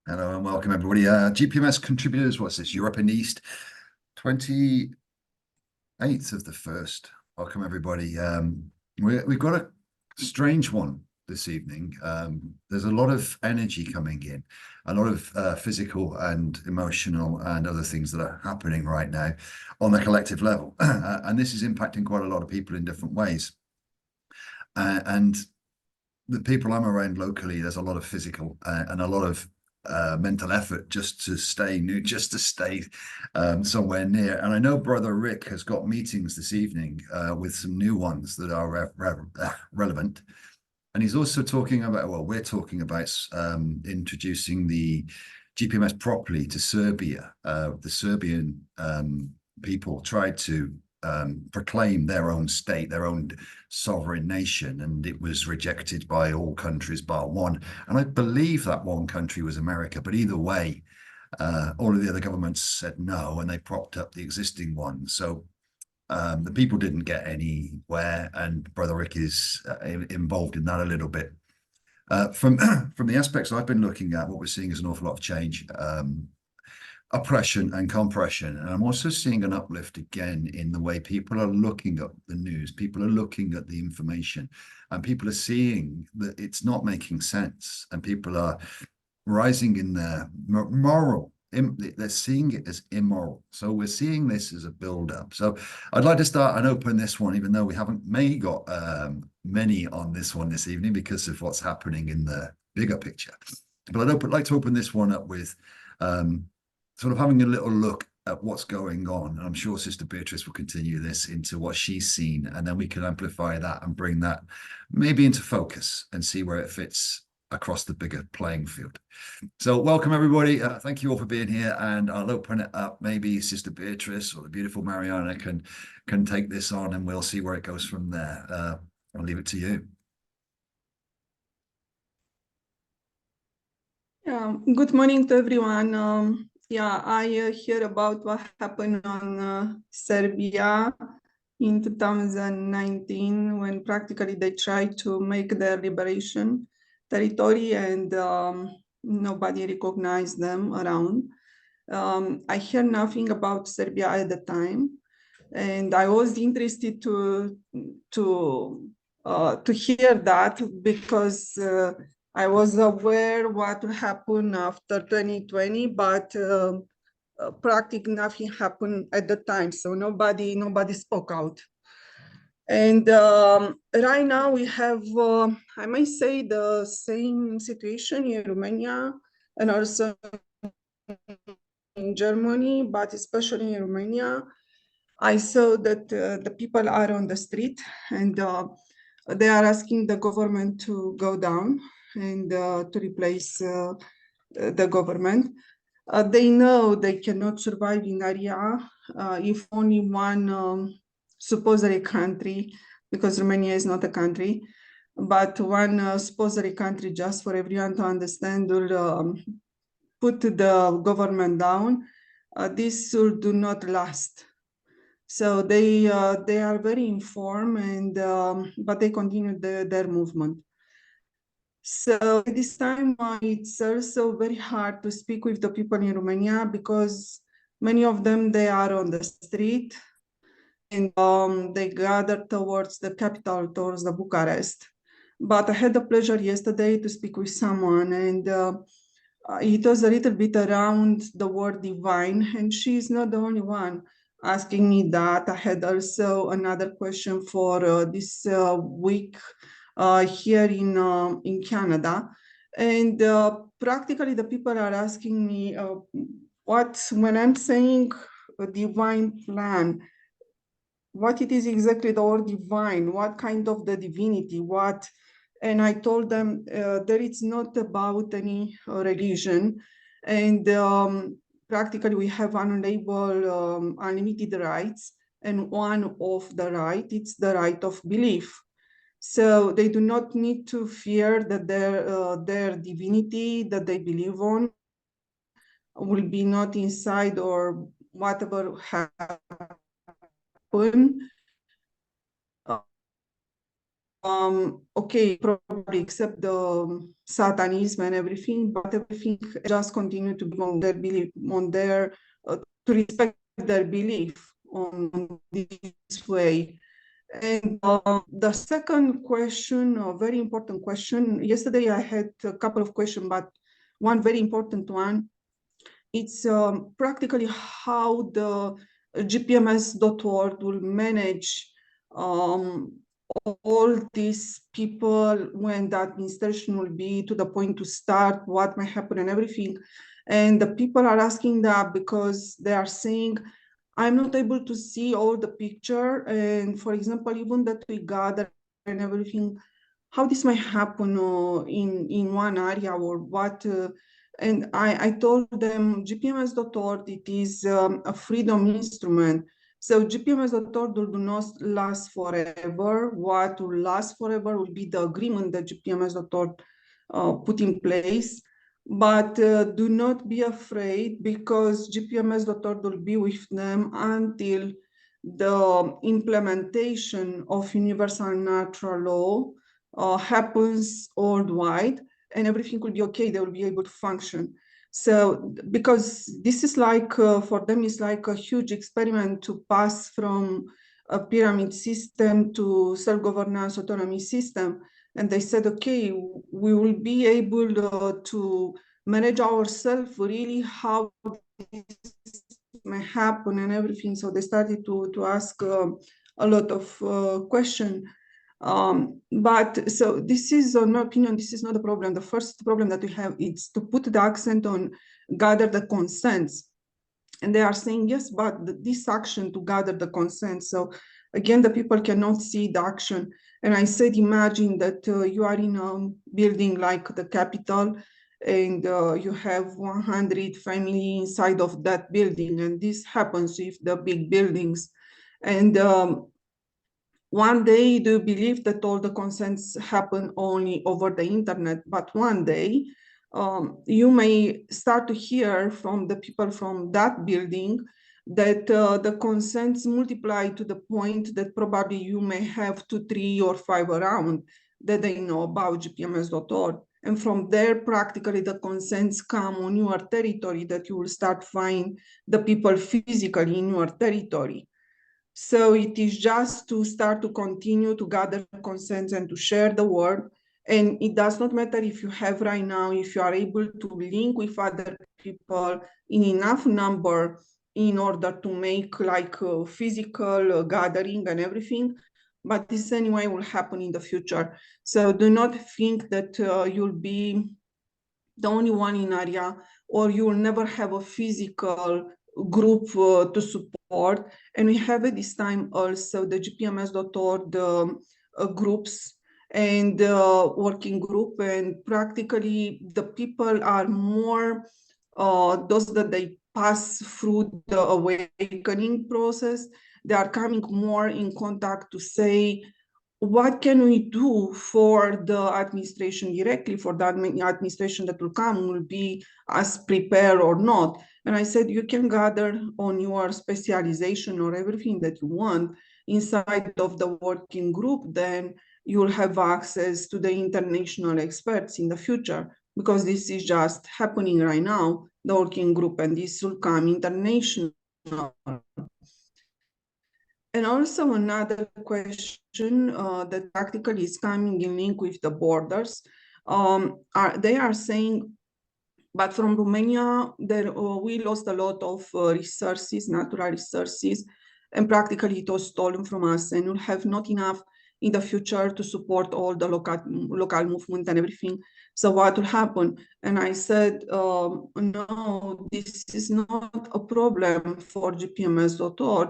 Hello and welcome everybody. GPMS contributors, what's this? Europe and East, 28th of the 1st. Welcome everybody. We've got a strange one this evening. There's a lot of energy coming in, a lot of physical and emotional and other things that are happening right now on the collective level. And this is impacting quite a lot of people in different ways. And the people I'm around locally, there's a lot of physical and a lot of mental effort just to stay new, just to stay somewhere near. And I know Brother Rick has got meetings this evening with some new ones that are relevant. And he's also talking about, well, we're talking about introducing the GPMS properly to Serbia. The Serbian people tried to proclaim their own state, their own sovereign nation, and it was rejected by all countries bar one. And I believe that one country was America, but either way, all of the other governments said no, and they propped up the existing one. So the people didn't get anywhere, and Brother Rick is involved in that a little bit. From the aspects I've been looking at, what we're seeing is an awful lot of change. Oppression and compression. And I'm also seeing an uplift again in the way people are looking at the news, people are looking at the information, and people are seeing that it's not making sense, and people are rising in their moral. They're seeing it as immoral. So we're seeing this as a build-up. So I'd like to start and open this one, even though we haven't got many on this one this evening because of what's happening in the bigger picture. But I'd like to open this one up with sort of having a little look at what's going on. And I'm sure Sister Beatrice will continue this into what she's seen, and then we can amplify that and bring that maybe into focus and see where it fits across the bigger playing field. So welcome everybody. Thank you all for being here, and I'll open it up. Maybe Sister Beatrice or the beautiful Mariana can take this on, and we'll see where it goes from there. I'll leave it to you. Good morning to everyone. I hear about what happened on Serbia in 2019 when practically they tried to make their liberation territory and nobody recognized them around. I hear nothing about Serbia at the time, and I was interested to hear that because I was aware what would happen after 2020, but practically nothing happened at the time, so nobody spoke out. And right now we have, I might say, the same situation in Romania and also in Germany, but especially in Romania. I saw that the people are on the street and they are asking the government to go down and to replace the government. They know they cannot survive in area if only one supposedly country, because Romania is not a country, but one supposedly country, just for everyone to understand, will put the government down. This will do not last. So they are very informed, and but they continue their movement. So at this time, it's also very hard to speak with the people in Romania because many of them, they are on the street and they gather towards the capital, towards the Bucharest. But I had the pleasure yesterday to speak with someone, and it was a little bit around the word divine, and she's not the only one asking me that. I had also another question for this week here in Canada, and practically the people are asking me when I'm saying a divine plan, what it is exactly the word divine, what kind of the divinity, what. And I told them that it's not about any religion, and practically we have unlabeled, unlimited rights, and one of the right, it's the right of belief. So they do not need to fear that their divinity that they believe on will be not inside or whatever happen. okay, probably accept the Satanism and everything, but everything just continue to be on their belief, on their to respect their belief on this way. And the second question, a very important question. Yesterday I had a couple of questions, but one very important one. It's practically how the GPMS.world will manage all these people when the administration will be to the point to start, what may happen and everything. And the people are asking that because they are saying, I'm not able to see all the picture. And for example, even that we gather and everything, how this might happen in one area or what. And I told them GPMS.org, it is a freedom instrument. So GPMS.org do not last forever. What will last forever will be the agreement that GPMS.org put in place. But do not be afraid because GPMS.org will be with them until the implementation of universal natural law happens worldwide and everything will be okay, they will be able to function. So because this is like, for them, it's like a huge experiment to pass from a pyramid system to self-governance autonomy system. And they said, okay, we will be able to manage ourselves really how this may happen and everything. So they started to ask a lot of questions. But so this is, in my opinion, this is not a problem. The first problem that we have is to put the accent on gather the consents. And they are saying, yes, but this action to gather the consent. So again, the people cannot see the action. And I said, imagine that you are in a building like the Capitol and you have 100 family inside of that building. And this happens with the big buildings. And one day, do you believe that all the consents happen only over the internet? But one day, you may start to hear from the people from that building that the consents multiply to the point that probably you may have 2, 3, or 5 around that they know about GPMS.org. And from there, practically the consents come on your territory that you will start find the people physically in your territory. So it is just to start to continue to gather consents and to share the word. And it does not matter if you have right now, if you are able to link with other people in enough number in order to make like a physical gathering and everything, but this anyway will happen in the future. So do not think that you'll be the only one in area, or you will never have a physical group to support. And we have at this time also the GPMS.org groups and working group, and practically the people are more those that they pass through the awakening process. They are coming more in contact to say, what can we do for the administration directly, for the administration that will come, will be as prepared or not? And I said, you can gather on your specialization or everything that you want inside of the working group, then you will have access to the international experts in the future, because this is just happening right now, the working group, and this will come international. And also another question that practically is coming in link with the borders. They are saying, but from Romania, there, we lost a lot of resources, natural resources, and practically it was stolen from us, and we'll have not enough in the future to support all the local movement and everything. So what will happen? And I said, no, this is not a problem for GPMS.org,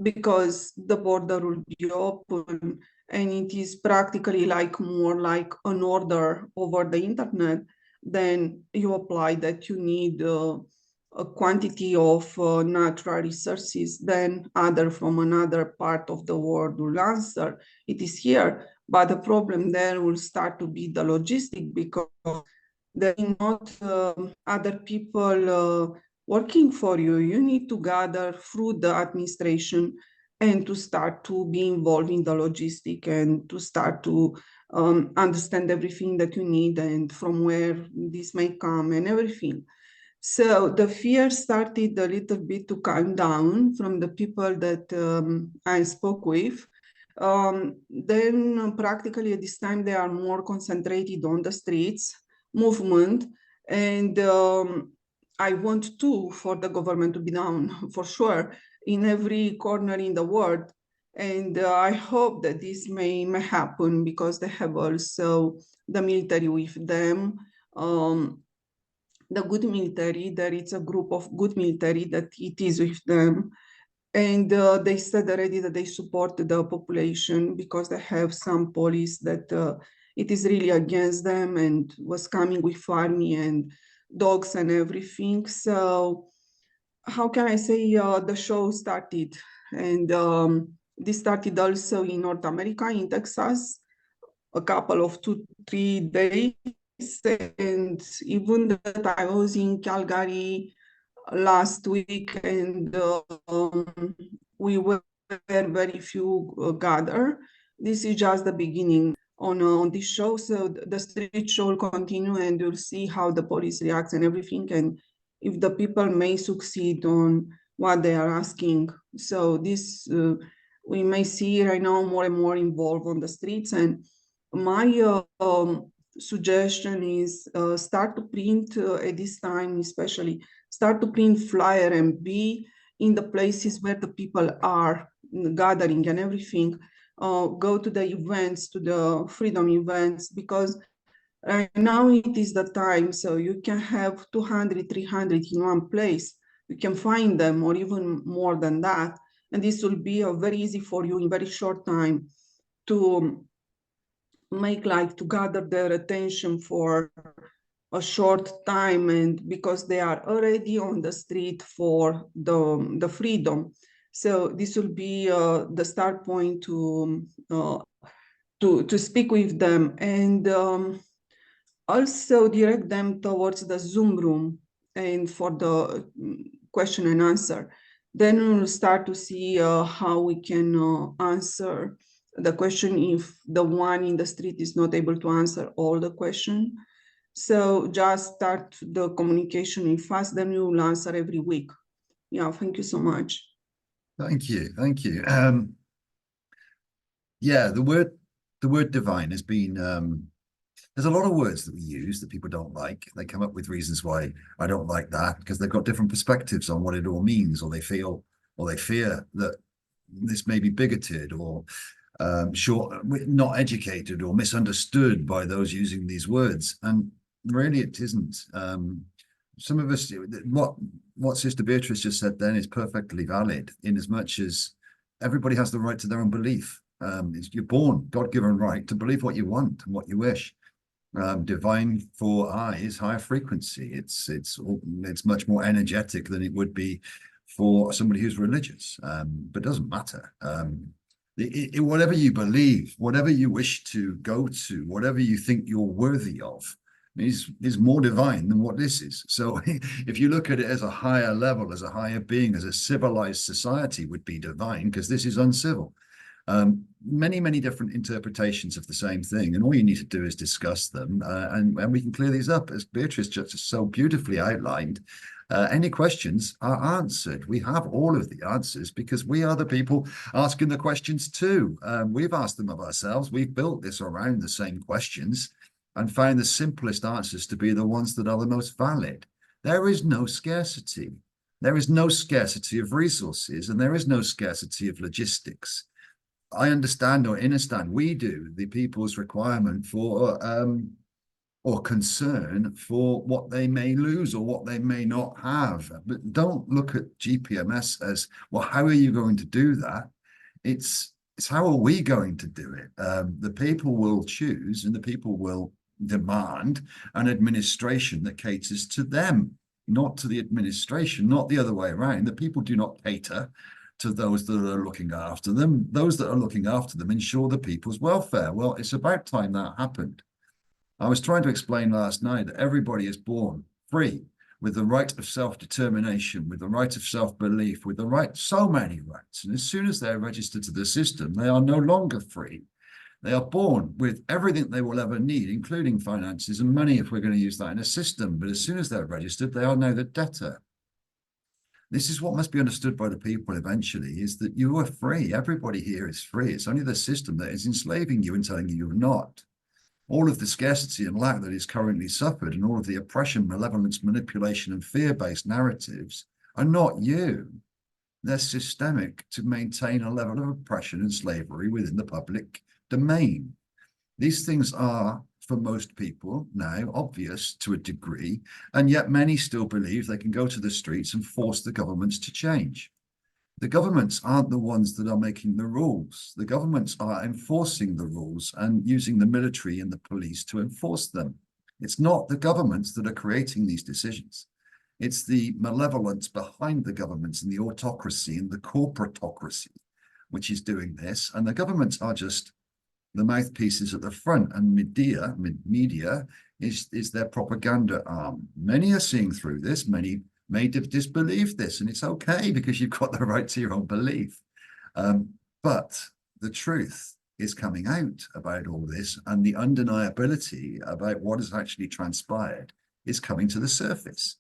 because the border will be open and it is practically like more like an order over the internet. Then you apply that you need a quantity of natural resources, then other from another part of the world will answer, it is here. But the problem there will start to be the logistic, because there are not other people working for you. You need to gather through the administration and to start to be involved in the logistic and to start to understand everything that you need and from where this may come and everything. So the fear started a little bit to calm down from the people that I spoke with. Then practically at this time they are more concentrated on the streets movement, and I want to for the government to be down for sure in every corner in the world. And I hope that this may happen because they have also the military with them. The good military, there is a group of good military that it is with them. And they said already that they support the population because they have some police that it is really against them and was coming with army and dogs and everything. So how can I say the show started? And this started also in North America, in Texas, a couple of 2, 3 days. And even that I was in Calgary last week, and we were very few gather. This is just the beginning on this show. So the street show will continue, and you'll see how the police reacts and everything, and if the people may succeed on what they are asking. So this we may see right now more and more involved on the streets. And my suggestion is start to print at this time, especially start to print flyer and be in the places where the people are gathering and everything. Go to the events, to the freedom events, because right now it is the time. So you can have 200, 300 in one place. You can find them or even more than that. And this will be very easy for you in very short time to make like to gather their attention for a short time, and because they are already on the street for the freedom. So this will be the start point to speak with them, and also direct them towards the Zoom room and for the question and answer. Then we'll start to see how we can answer the question if the one in the street is not able to answer all the question. So just start the communication in fast, then you will answer every week. Yeah, thank you so much. Thank you, thank you. Yeah, the word divine has been there's a lot of words that we use that people don't like. They come up with reasons why I don't like that because they've got different perspectives on what it all means, or they feel or they fear that this may be bigoted or not educated or misunderstood by those using these words. And really, it isn't. Some of us, what Sister Beatrice just said then is perfectly valid, in as much as everybody has the right to their own belief. You're born, God-given right to believe what you want and what you wish. Divine for I is higher frequency. It's much more energetic than it would be for somebody who's religious, but it doesn't matter. Whatever you believe, whatever you wish to go to, whatever you think you're worthy of, is more divine than what this is. So if you look at it as a higher level, as a higher being, as a civilized society would be divine, because this is uncivil. Many different interpretations of the same thing, and all you need to do is discuss them, and we can clear these up, as Beatrice just so beautifully outlined. Any questions are answered. We have all of the answers because we are the people asking the questions too. We've asked them of ourselves. We've built this around the same questions and found the simplest answers to be the ones that are the most valid. There is no scarcity. There is no scarcity of resources, and there is no scarcity of logistics. I understand, or understand, we do, the people's requirement for or concern for what they may lose or what they may not have. But don't look at GPMS as, well, how are you going to do that? It's how are we going to do it? The people will choose, and the people will demand an administration that caters to them, not to the administration, not the other way around. The people do not cater to those that are looking after them. Those that are looking after them ensure the people's welfare. Well, it's about time that happened. I was trying to explain last night that everybody is born free, with the right of self-determination, with the right of self-belief, with the right, so many rights. And as soon as they're registered to the system, they are no longer free. They are born with everything they will ever need, including finances and money, if we're going to use that in a system. But as soon as they're registered, they are now the debtor. This is what must be understood by the people eventually, is that you are free. Everybody here is free. It's only the system that is enslaving you and telling you you're not. All of the scarcity and lack that is currently suffered, and all of the oppression, malevolence, manipulation, and fear-based narratives are not you. They're systemic to maintain a level of oppression and slavery within the public domain. These things are, for most people now, obvious to a degree, and yet many still believe they can go to the streets and force the governments to change. The governments aren't the ones that are making the rules. The governments are enforcing the rules and using the military and the police to enforce them. It's not the governments that are creating these decisions. It's the malevolence behind the governments and the autocracy and the corporatocracy which is doing this. And the governments are just the mouthpieces at the front, and media is their propaganda arm. Many are seeing through this. Many may disbelieve this, and it's okay because you've got the right to your own belief. But the truth is coming out about all this, and the undeniability about what has actually transpired is coming to the surface.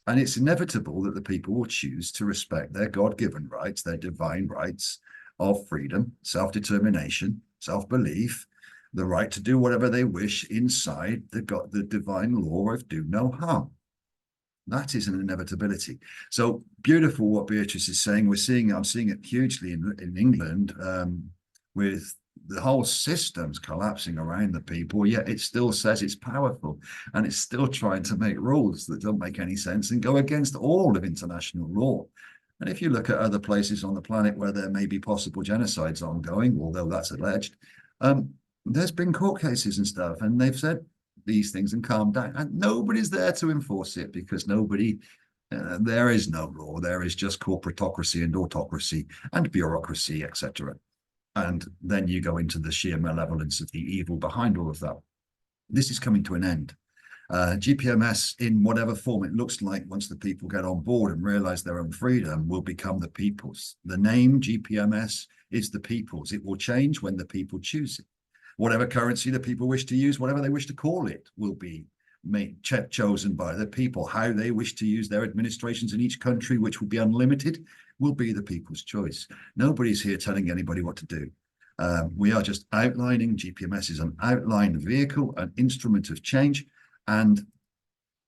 And it's inevitable that the people will choose to respect their God-given rights, their divine rights of freedom, self-determination, self-belief, the right to do whatever they wish inside the divine law of do no harm. That is an inevitability. So beautiful what Beatrice is saying. I'm seeing it hugely in England, with the whole system's collapsing around the people, yet it still says it's powerful, and it's still trying to make rules that don't make any sense and go against all of international law. And if you look at other places on the planet where there may be possible genocides ongoing, although that's alleged, there's been court cases and stuff, and they've said these things and calmed down, and nobody's there to enforce it because there is no law. There is just corporatocracy and autocracy and bureaucracy, etc. And then you go into the sheer malevolence of the evil behind all of that. This is coming to an end. GPMS, in whatever form it looks like, once the people get on board and realize their own freedom, will become the people's. The name GPMS is the people's. It will change when the people choose it. Whatever currency the people wish to use, whatever they wish to call it, will be chosen by the people. How they wish to use their administrations in each country, which will be unlimited, will be the people's choice. Nobody's here telling anybody what to do. We are just outlining. GPMS is an outline vehicle, an instrument of change, and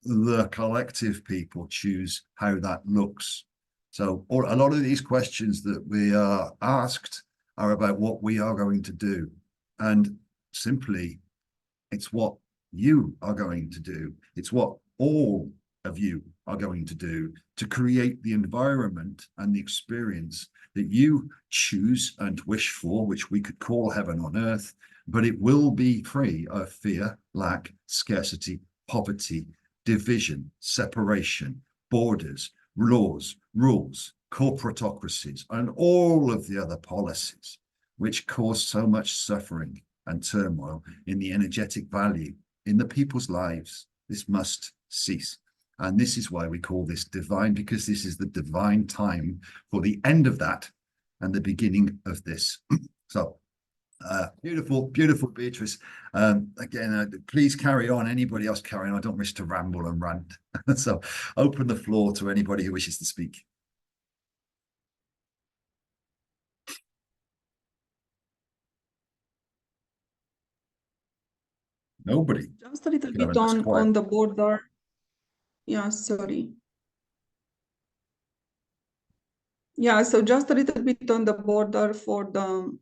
the collective people choose how that looks. So a lot of these questions that we are asked are about what we are going to do. And simply, it's what you are going to do. It's what all of you are going to do to create the environment and the experience that you choose and wish for, which we could call heaven on earth, but it will be free of fear, lack, scarcity, poverty, division, separation, borders, laws, rules, corporatocracies, and all of the other policies which cause so much suffering and turmoil in the energetic value in the people's lives. This must cease. And this is why we call this divine, because this is the divine time for the end of that and the beginning of this. So beautiful, beautiful, Beatrice. Again, please carry on. Anybody else carry on? I don't wish to ramble and rant. So open the floor to anybody who wishes to speak. Nobody. Just a little bit on the border. Yeah, sorry. Yeah, so just a little bit on the border for the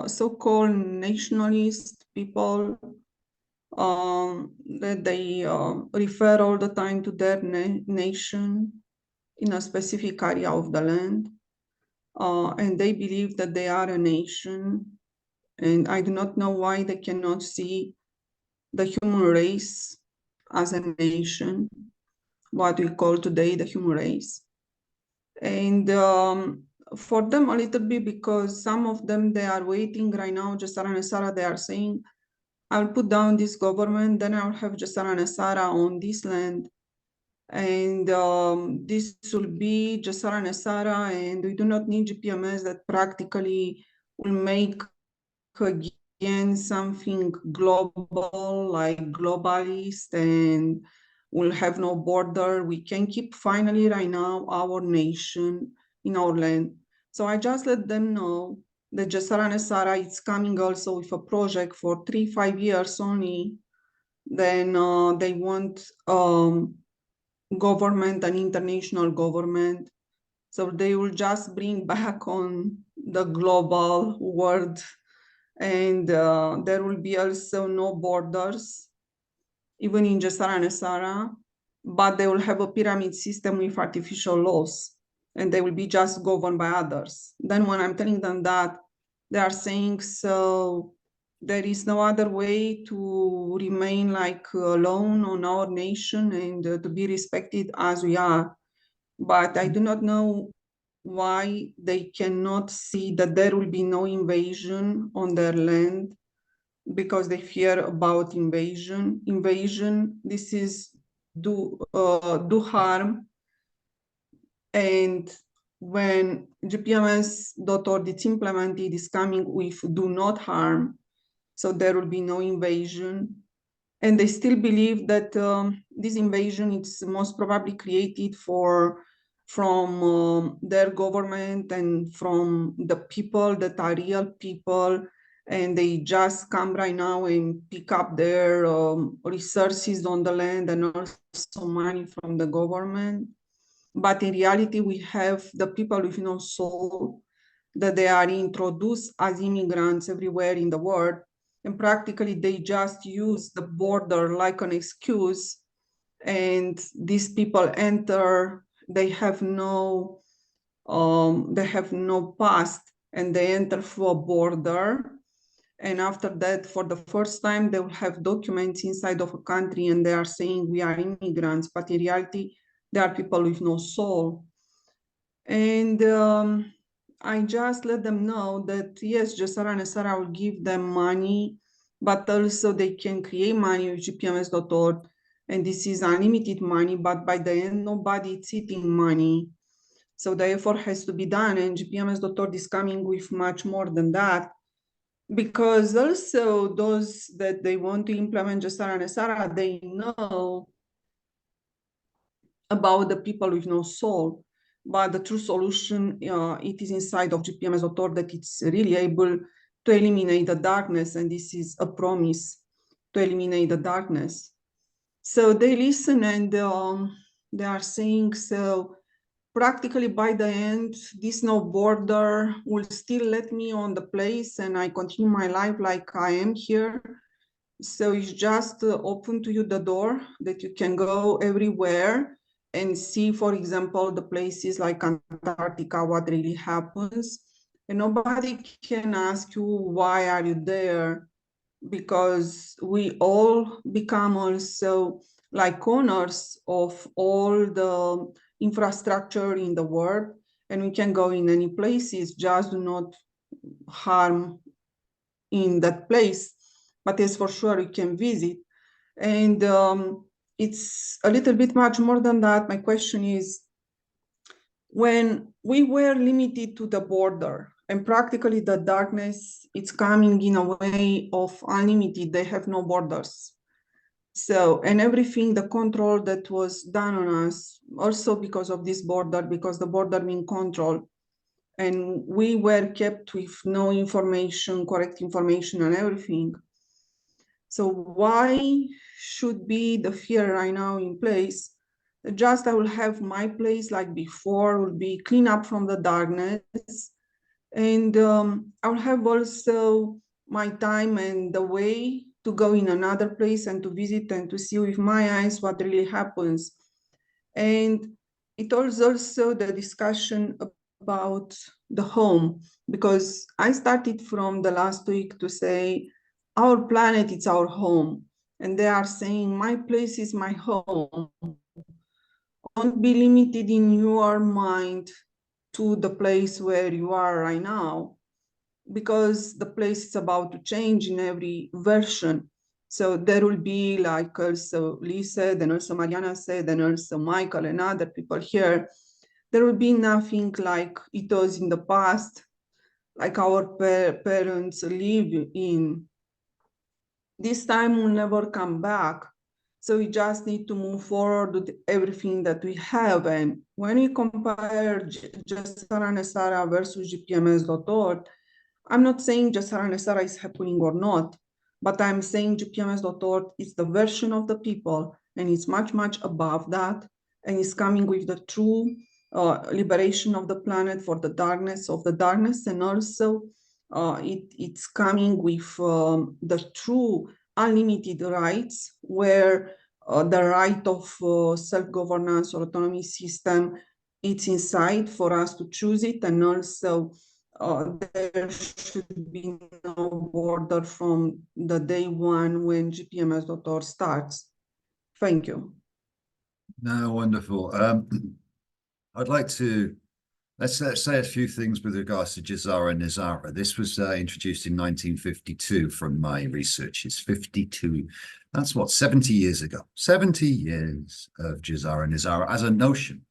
so-called nationalist people, that they refer all the time to their nation in a specific area of the land, and they believe that they are a nation. And I do not know why they cannot see the human race as a nation, what we call today the human race. And for them a little bit, because some of them, they are waiting right now, Jessara and Sarah, they are saying, I'll put down this government, then I'll have Jessara and Sarah on this land, And this will be Jassara Nesara, and we do not need GPMS that practically will make again something global, like globalist, and will have no border. We can keep finally right now our nation in our land. So I just let them know that Jassara Nesara is coming also with a project for 3-5 years only. Then they want government and international government. So they will just bring back on the global world, and there will be also no borders, even in Jassara Nesara, but they will have a pyramid system with artificial laws, and they will be just governed by others. Then when I'm telling them that, they are saying, so there is no other way to remain like alone on our nation and to be respected as we are. But I do not know why they cannot see that there will be no invasion on their land, because they fear about invasion. Invasion, this is do harm. And when GPMS.org is implemented, is coming with do not harm, so there will be no invasion. And they still believe that this invasion is most probably created from their government and from the people that are real people, and they just come right now and pick up their resources on the land and also money from the government. But in reality, we have the people with no soul, that they are introduced as immigrants everywhere in the world, and practically they just use the border like an excuse. And these people enter, they have no past, and they enter through a border. And after that, for the first time, they will have documents inside of a country, and they are saying we are immigrants, but in reality, they are people with no soul. And I just let them know that yes, Jassara Nesara will give them money, but also they can create money with GPMS.org. And this is unlimited money, but by the end, nobody is eating money. So the effort has to be done, and GPMS.org is coming with much more than that. Because also those that they want to implement Jassara Nesara, they know about the people with no soul. But the true solution, it is inside of GPMS.org, that it's really able to eliminate the darkness, and this is a promise to eliminate the darkness. So they listen, and they are saying, so practically by the end, this no border will still let me on the place, and I continue my life like I am here. So it's just open to you the door that you can go everywhere and see, for example, the places like Antarctica, what really happens. And nobody can ask you, why are you there? Because we all become also like owners of all the infrastructure in the world, and we can go in any places, just do not harm in that place. But yes, for sure, you can visit. And it's a little bit much more than that. My question is, when we were limited to the border, and practically the darkness, it's coming in a way of unlimited, they have no borders. So, and everything, the control that was done on us, also because of this border, because the border means control, and we were kept with no information, correct information and everything. So why should be the fear right now in place? Just I will have my place like before, will be clean up from the darkness. And I will have also my time and the way to go in another place and to visit and to see with my eyes what really happens. And it was also the discussion about the home, because I started from the last week to say, our planet is our home. And they are saying, my place is my home. Don't be limited in your mind to the place where you are right now, because the place is about to change in every version. So there will be, like also Lisa, then also Mariana said, then also Michael and other people here, there will be nothing like it was in the past, like our parents live in. This time will never come back. So we just need to move forward with everything that we have. And when we compare Jassara Nesara versus GPMS.org, I'm not saying Jassara Nesara is happening or not, but I'm saying GPMS.org is the version of the people, and it's much, much above that, and it's coming with the true liberation of the planet for the darkness of the darkness, and also it's coming with the true unlimited rights, where the right of self-governance or autonomy system, it's inside for us to choose it, and also there should be no border from the day one when GPMS.org starts. Thank you. No, wonderful. I'd like to let's say a few things with regards to Jassara Nesara. This was introduced in 1952 from my research. It's 52. That's what, 70 years ago. 70 years of Jassara Nesara as a notion.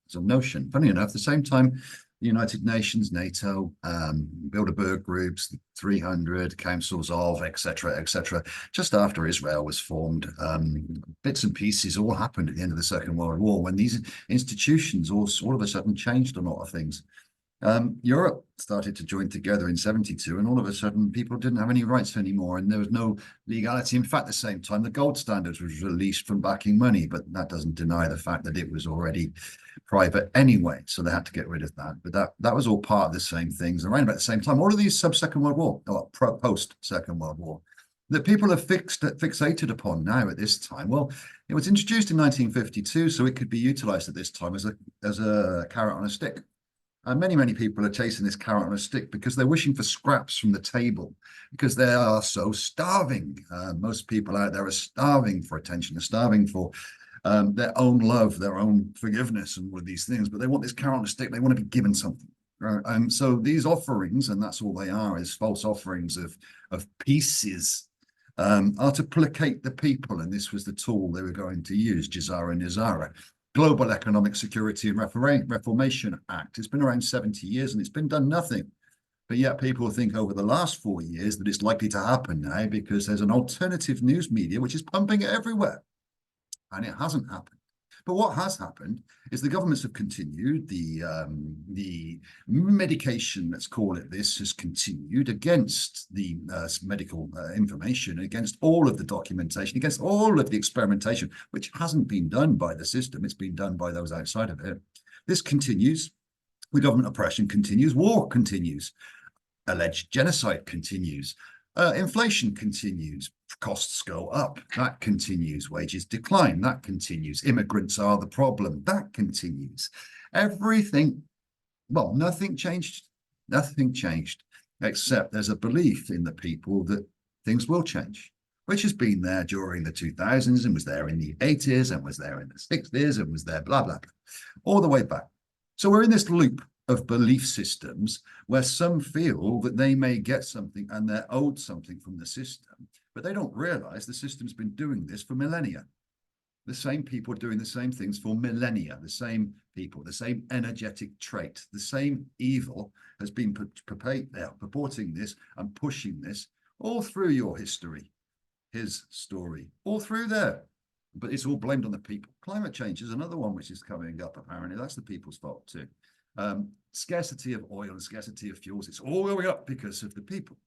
Funny enough, at the same time, the United Nations, NATO, Bilderberg groups, 300 councils of, etc., etc. Just after Israel was formed, bits and pieces all happened at the end of the Second World War when these institutions all of a sudden changed a lot of things. Europe started to join together in 72, and all of a sudden people didn't have any rights anymore, and there was no legality. In fact, at the same time, the gold standard was released from backing money, but that doesn't deny the fact that it was already private anyway, so they had to get rid of that. But that was all part of the same things around about the same time. All of these sub-Second World War, or post-Second World War, that people are fixated upon now at this time. Well, it was introduced in 1952, so it could be utilized at this time as a carrot on a stick. And many people are chasing this carrot on a stick because they're wishing for scraps from the table, because they are so starving. Most people out there are starving for attention, they're starving for their own love, their own forgiveness, and all of these things. But they want this carrot on a stick. They want to be given something. And so these offerings, and that's all they are, is false offerings of pieces, are to placate the people. And this was the tool they were going to use, Jassara Nesara. Global Economic Security and Reformation Act. It's been around 70 years and it's been done nothing. But yet people think over the last 4 years that it's likely to happen now because there's an alternative news media which is pumping it everywhere. And it hasn't happened. But what has happened is the governments have continued, the medication, let's call it this, has continued against the medical information, against all of the documentation, against all of the experimentation, which hasn't been done by the system. It's been done by those outside of it. This continues. The government oppression continues. War continues. Alleged genocide continues. Inflation continues, costs go up, that continues, wages decline, that continues, immigrants are the problem, that continues. Everything, well, nothing changed, except there's a belief in the people that things will change, which has been there during the 2000s and was there in the 80s and was there in the 60s and was there, blah, blah, blah, all the way back. So we're in this loop of belief systems where some feel that they may get something and they're owed something from the system, but they don't realize the system's been doing this for millennia. The same people doing the same things for millennia, the same people, the same energetic trait, the same evil has been purporting this and pushing this all through your history, his story, all through there. But it's all blamed on the people. Climate change is another one which is coming up, apparently. That's the people's fault too. Scarcity of oil and scarcity of fuels, it's all going up because of the people.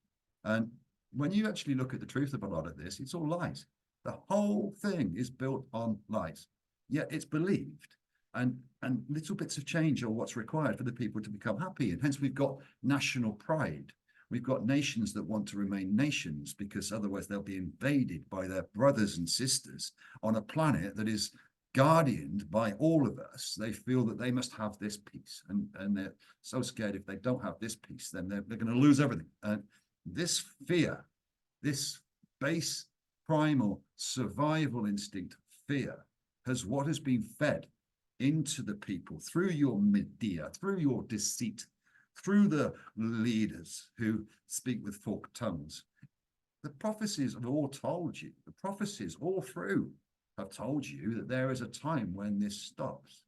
And when you actually look at the truth of a lot of this, it's all lies. The whole thing is built on lies, yet it's believed. And little bits of change are what's required for the people to become happy. And hence we've got national pride. We've got nations that want to remain nations because otherwise they'll be invaded by their brothers and sisters on a planet that is guardianed by all of us. They feel that they must have this peace, and they're so scared if they don't have this peace, then they're going to lose everything. And this fear, this base primal survival instinct fear, what has been fed into the people through your media, through your deceit, through the leaders who speak with forked tongues. The prophecies have all told you, the prophecies all through have told you that there is a time when this stops.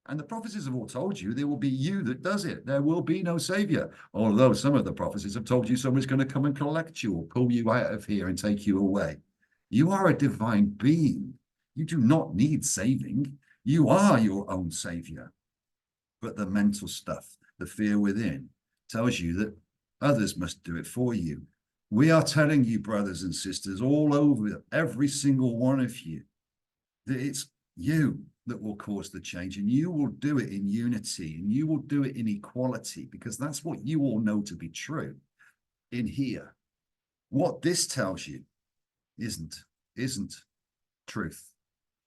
And the prophecies have all told you there will be you that does it. There will be no savior. Although some of the prophecies have told you someone's going to come and collect you or pull you out of here and take you away. You are a divine being. You do not need saving. You are your own savior. But the mental stuff, the fear within, tells you that others must do it for you. We are telling you, brothers and sisters, all over, every single one of you, that it's you that will cause the change, and you will do it in unity, and you will do it in equality, because that's what you all know to be true in here. What this tells you isn't truth.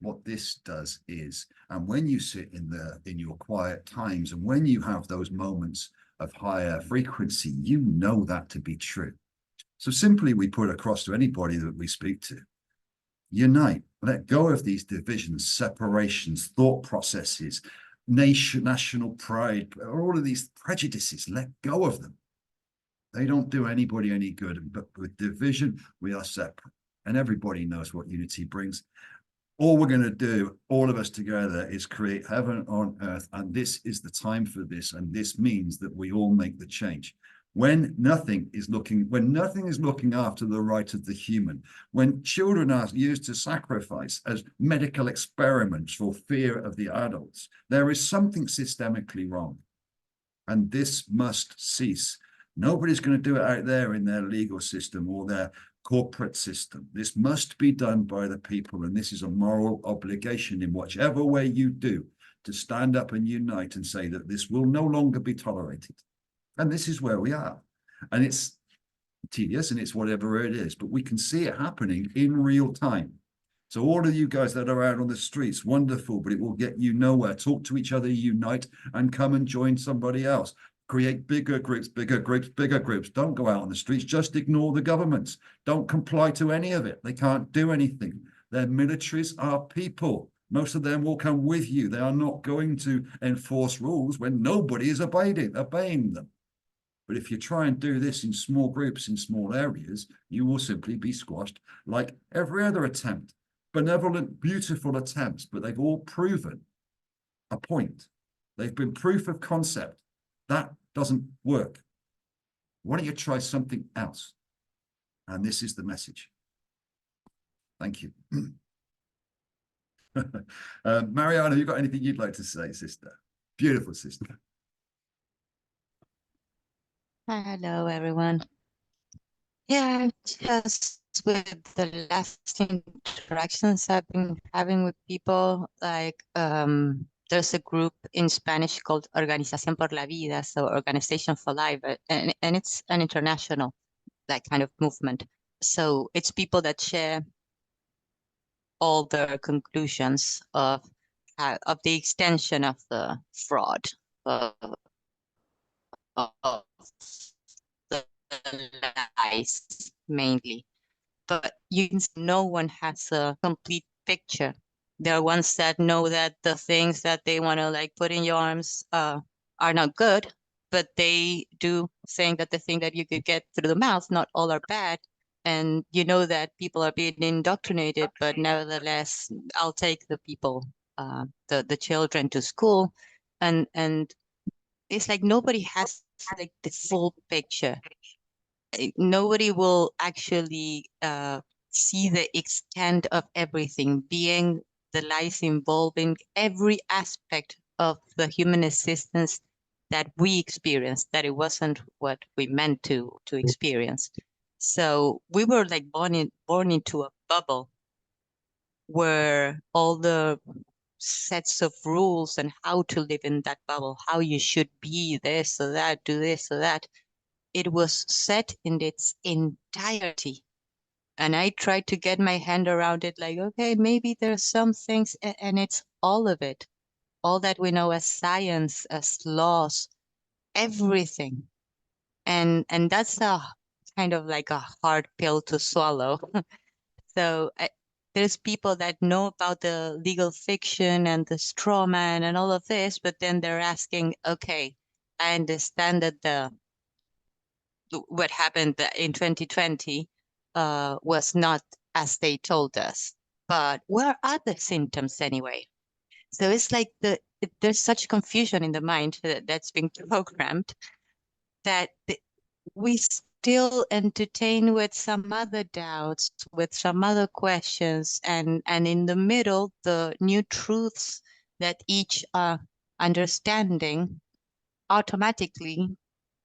What this does is, and when you sit in your quiet times, and when you have those moments of higher frequency, you know that to be true. So simply we put across to anybody that we speak to, unite, let go of these divisions, separations, thought processes, national pride, all of these prejudices, let go of them. They don't do anybody any good, but with division, we are separate. And everybody knows what unity brings. All we're going to do, all of us together, is create heaven on earth. And this is the time for this. And this means that we all make the change. When nothing is looking after the right of the human, when children are used to sacrifice as medical experiments for fear of the adults, there is something systemically wrong. And this must cease. Nobody's going to do it out there in their legal system or their corporate system. This must be done by the people, and this is a moral obligation in whichever way you do, to stand up and unite and say that this will no longer be tolerated. And this is where we are. And it's tedious and it's whatever it is, but we can see it happening in real time. So all of you guys that are out on the streets, wonderful, but it will get you nowhere. Talk to each other, unite, and come and join somebody else. Create bigger groups, bigger groups, bigger groups. Don't go out on the streets. Just ignore the governments. Don't comply to any of it. They can't do anything. Their militaries are people. Most of them will come with you. They are not going to enforce rules when nobody is obeying them. But if you try and do this in small groups, in small areas, you will simply be squashed like every other attempt. Benevolent, beautiful attempts, but they've all proven a point. They've been proof of concept. That doesn't work. Why don't you try something else? And this is the message. Thank you. Mariana, have you got anything you'd like to say, sister? Beautiful sister. Hello, everyone. Yeah, just with the last interactions I've been having with people, like there's a group in Spanish called Organización por la Vida, so Organization for Life, and it's an international like kind of movement. So it's people that share all their conclusions of the extension of the fraud of the lies mainly, but no one has a complete picture. There are ones that know that the things that they want to like put in your arms are not good, but they do think that the thing that you could get through the mouth, not all are bad. And you know that people are being indoctrinated, but nevertheless, I'll take the people, the children to school, and it's like nobody has like the full picture. Nobody will actually see the extent of everything, being the lies involving every aspect of the human existence that we experienced, that it wasn't what we meant to experience. So we were like born into a bubble where all the sets of rules and how to live in that bubble, how you should be this or that, do this or that, it was set in its entirety. And I tried to get my hand around it, like, okay, maybe there's some things, and it's all of it, all that we know as science, as laws, everything. And that's a kind of like a hard pill to swallow. So there's people that know about the legal fiction and the straw man and all of this, but then they're asking, okay, I understand that what happened in 2020, was not as they told us. But where are the symptoms anyway? So it's like there's such confusion in the mind that's been programmed that we still entertain with some other doubts, with some other questions, and in the middle, the new truths that each are understanding automatically,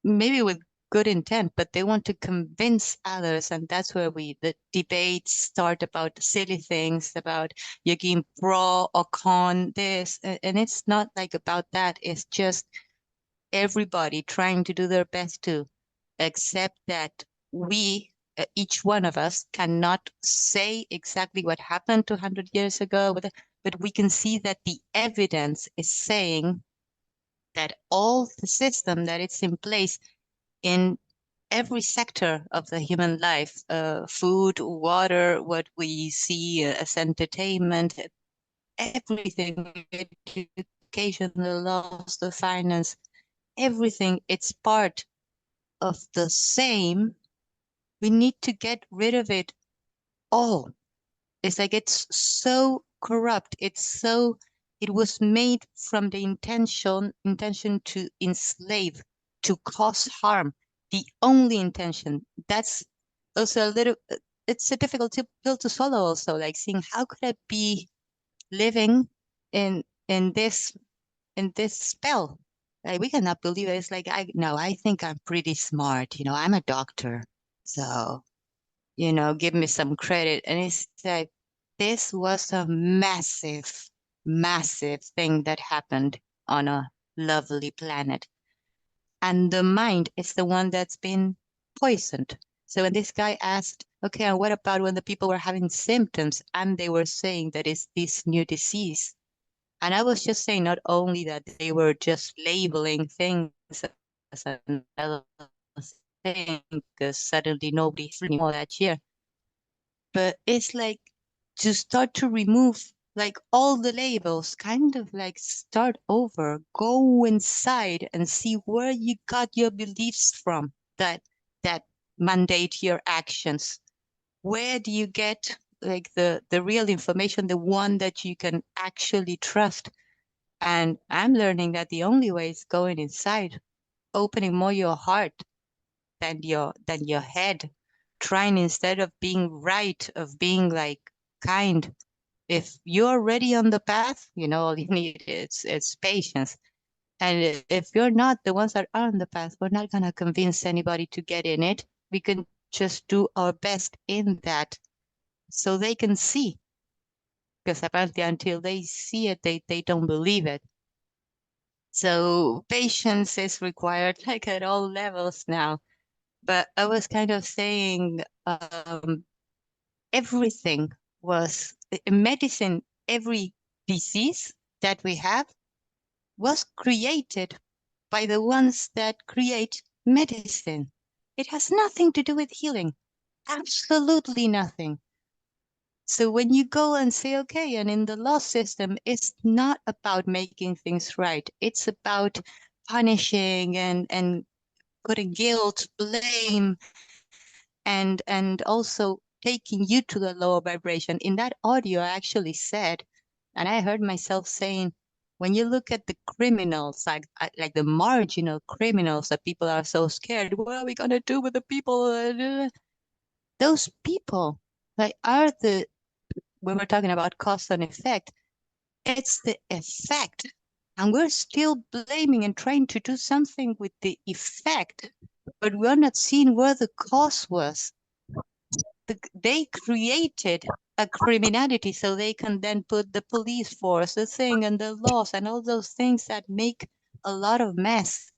maybe with good intent, but they want to convince others, and that's where the debates start about silly things, about you're getting pro or con this, and it's not like about that. It's just everybody trying to do their best to accept that we, each one of us, cannot say exactly what happened 200 years ago, but we can see that the evidence is saying that all the system that is in place in every sector of the human life, food, water, what we see as entertainment, everything, education, the laws, the finance, everything, it's part of the same. We need to get rid of it all. It's like it's so corrupt. It was made from the intention to enslave, to cause harm. The only intention. That's also a little, it's a difficult pill to swallow also, like seeing how could I be living in this spell? Like we cannot believe it. It's like I think I'm pretty smart. I'm a doctor. So, give me some credit. And it's like, this was a massive, massive thing that happened on a lovely planet. And the mind is the one that's been poisoned. So when this guy asked, okay, and what about when the people were having symptoms and they were saying that it's this new disease? And I was just saying not only that they were just labeling things as another thing, because suddenly nobody anymore that year, but it's like to start to remove like all the labels, kind of like start over, go inside and see where you got your beliefs from that mandate your actions. Where do you get like the real information, the one that you can actually trust? And I'm learning that the only way is going inside, opening more your heart than your head, trying instead of being right, of being like kind. If you're already on the path, all you need is patience. And if you're not, the ones that are on the path, we're not gonna convince anybody to get in it. We can just do our best in that so they can see. Because apparently until they see it, they don't believe it. So patience is required like at all levels now. But I was kind of saying everything was in medicine, every disease that we have was created by the ones that create medicine. It has nothing to do with healing, absolutely nothing. So when you go and say, okay, and in the law system, it's not about making things right. It's about punishing and putting guilt, blame, and also taking you to the lower vibration. In that audio, I actually said, and I heard myself saying, when you look at the criminals, like the marginal criminals that people are so scared, what are we gonna do with the people? Those people, like, are when we're talking about cause and effect, it's the effect. And we're still blaming and trying to do something with the effect, but we're not seeing where the cause was. They created a criminality so they can then put the police force, the thing, and the laws, and all those things that make a lot of mess.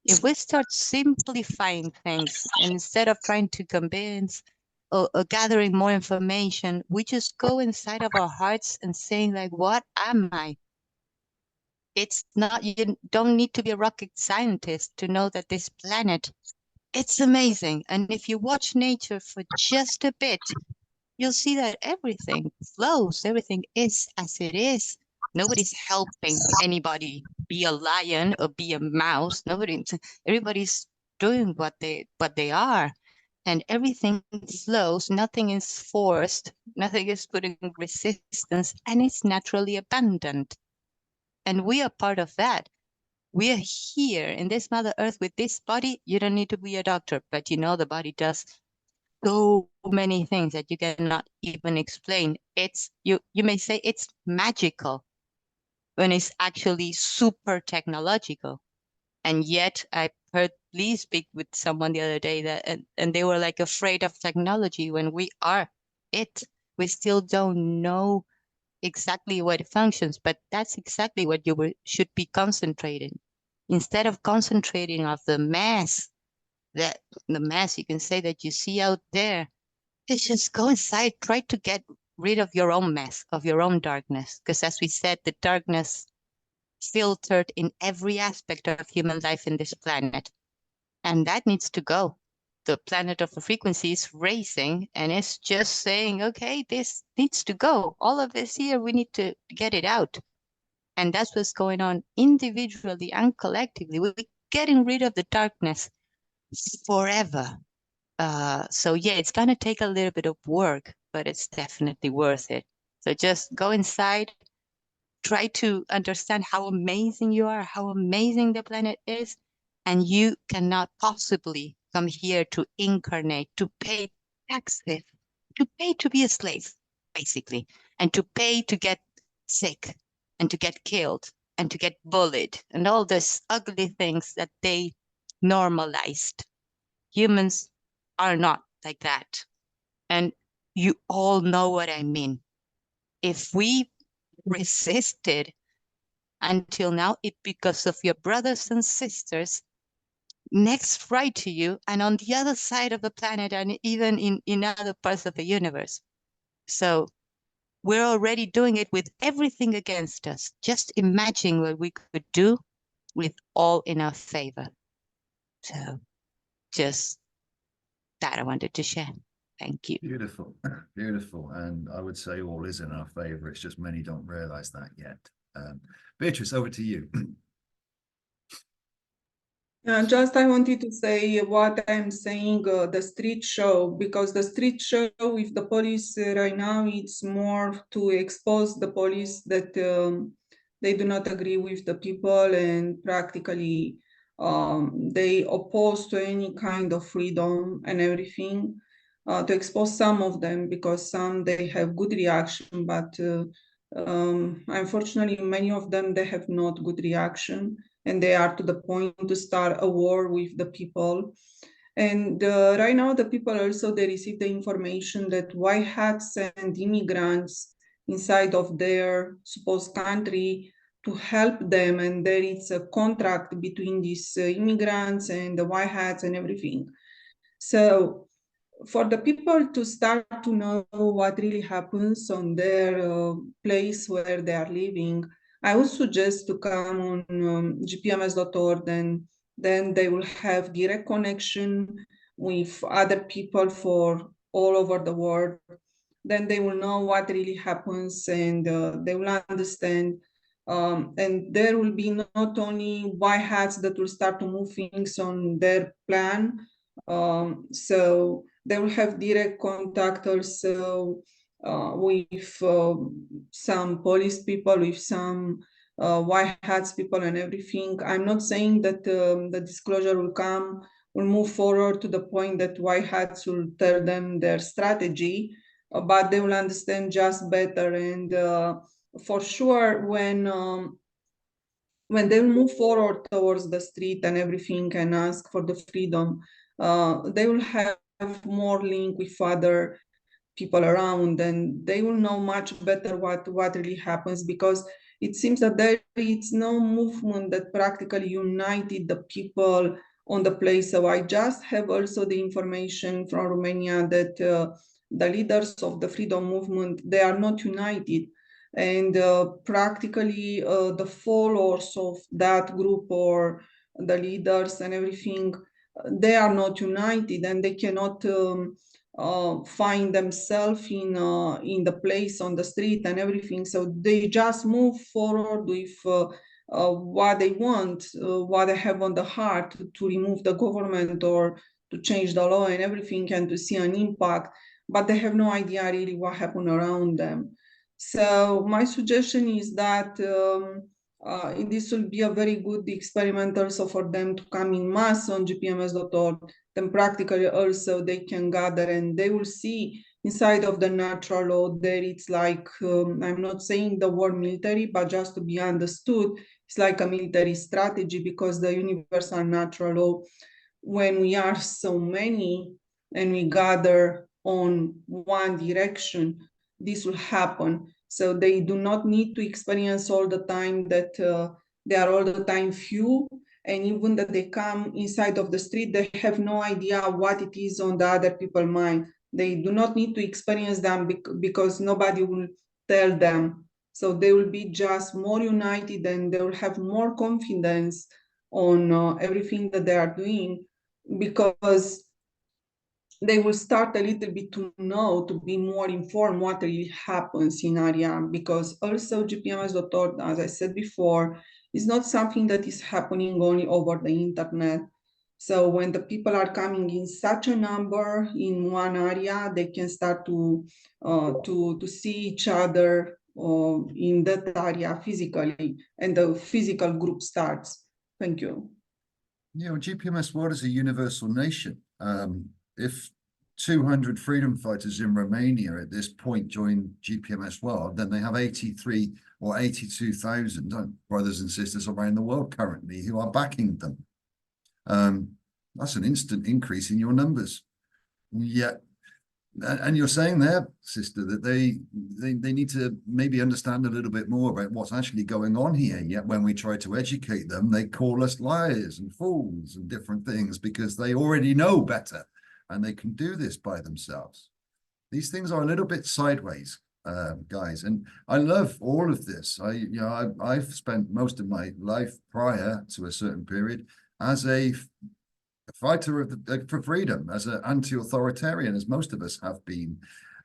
If we start simplifying things and instead of trying to convince or gathering more information, we just go inside of our hearts and saying like, what am I? It's not, you don't need to be a rocket scientist to know that this planet, it's amazing. And if you watch nature for just a bit, you'll see that everything flows, everything is as it is. Nobody's helping anybody be a lion or be a mouse. Everybody's doing what they are. and everything flows, nothing is forced, nothing is put in resistance, and it's naturally abundant. And we are part of that. We are here in this Mother Earth with this body. You don't need to be a doctor, but you know the body does so many things that you cannot even explain. It's you may say it's magical when it's actually super technological. And yet I heard Lee speak with someone the other day that and they were like afraid of technology when we are it. We still don't know exactly what it functions, but that's exactly what should be concentrating. Instead of concentrating of the mass, that the mass you can say that you see out there, it's just go inside, try to get rid of your own mess, of your own darkness. Because as we said, the darkness filtered in every aspect of human life in this planet. And that needs to go. The planet of the frequency is racing and it's just saying, okay, this needs to go. All of this here, we need to get it out. And that's what's going on individually and collectively. We're getting rid of the darkness forever. So yeah, it's gonna take a little bit of work, but it's definitely worth it. So just go inside, try to understand how amazing you are, how amazing the planet is, and you cannot possibly come here to incarnate, to pay taxes, to pay to be a slave, basically, and to pay to get sick, and to get killed, and to get bullied, and all those ugly things that they normalized. Humans are not like that. And you all know what I mean. If we resisted until now, it's because of your brothers and sisters next right to you and on the other side of the planet and even in other parts of the universe. So we're already doing it with everything against us. Just imagine what we could do with all in our favor. So just that I wanted to share. Thank you. Beautiful, beautiful. And I would say all is in our favor. It's just many don't realize that yet. Beatrice, over to you. Just I wanted to say what I'm saying, the street show, because the street show with the police right now, it's more to expose the police that they do not agree with the people and practically they oppose to any kind of freedom and everything. To expose some of them because some they have good reaction, but unfortunately many of them they have not good reaction and they are to the point to start a war with the people. And right now the people also they receive the information that white hats and immigrants inside of their supposed country to help them, and there is a contract between these immigrants and the white hats and everything. So for the people to start to know what really happens on their place where they are living, I would suggest to come on GPMS.world, and then they will have direct connection with other people for all over the world. Then they will know what really happens and they will understand. And there will be not only white hats that will start to move things on their plan. So they will have direct contact also with some police people, with some white hats people and everything. I'm not saying that the disclosure will move forward to the point that white hats will tell them their strategy, but they will understand just better. And for sure, when they will move forward towards the street and everything and ask for the freedom, they will have more link with other people around and they will know much better what really happens, because it seems that there is no movement that practically united the people on the place. So I just have also the information from Romania that the leaders of the freedom movement, they are not united, and practically the followers of that group or the leaders and everything, they are not united and they cannot find themselves in the place on the street and everything. So they just move forward with what they want, what they have on the heart to remove the government or to change the law and everything and to see an impact, but they have no idea really what happened around them. So my suggestion is that this will be a very good experiment also for them to come in mass on GPMS.org. Then practically also they can gather and they will see inside of the natural law there it's like, I'm not saying the word military, but just to be understood, it's like a military strategy, because the universal natural law, when we are so many and we gather on one direction, this will happen. So they do not need to experience all the time that they are all the time few, and even that they come inside of the street, they have no idea what it is on the other people's mind. They do not need to experience them because nobody will tell them. So they will be just more united and they will have more confidence on everything that they are doing, because they will start a little bit to know, to be more informed what really happens in area. Because also GPMS.org, as I said before, is not something that is happening only over the internet. So when the people are coming in such a number in one area, they can start to see each other in that area physically, and the physical group starts. Thank you. Yeah, well, GPMS World is a universal nation. If 200 freedom fighters in Romania at this point join GPMS World, then they have 83 or 82,000 brothers and sisters around the world currently who are backing them. That's an instant increase in your numbers. Yet, and you're saying there, sister, that they need to maybe understand a little bit more about what's actually going on here. Yet when we try to educate them, they call us liars and fools and different things because they already know better and they can do this by themselves. These things are a little bit sideways, guys. And I love all of this. I've spent most of my life prior to a certain period as a fighter of for freedom, as an anti-authoritarian, as most of us have been.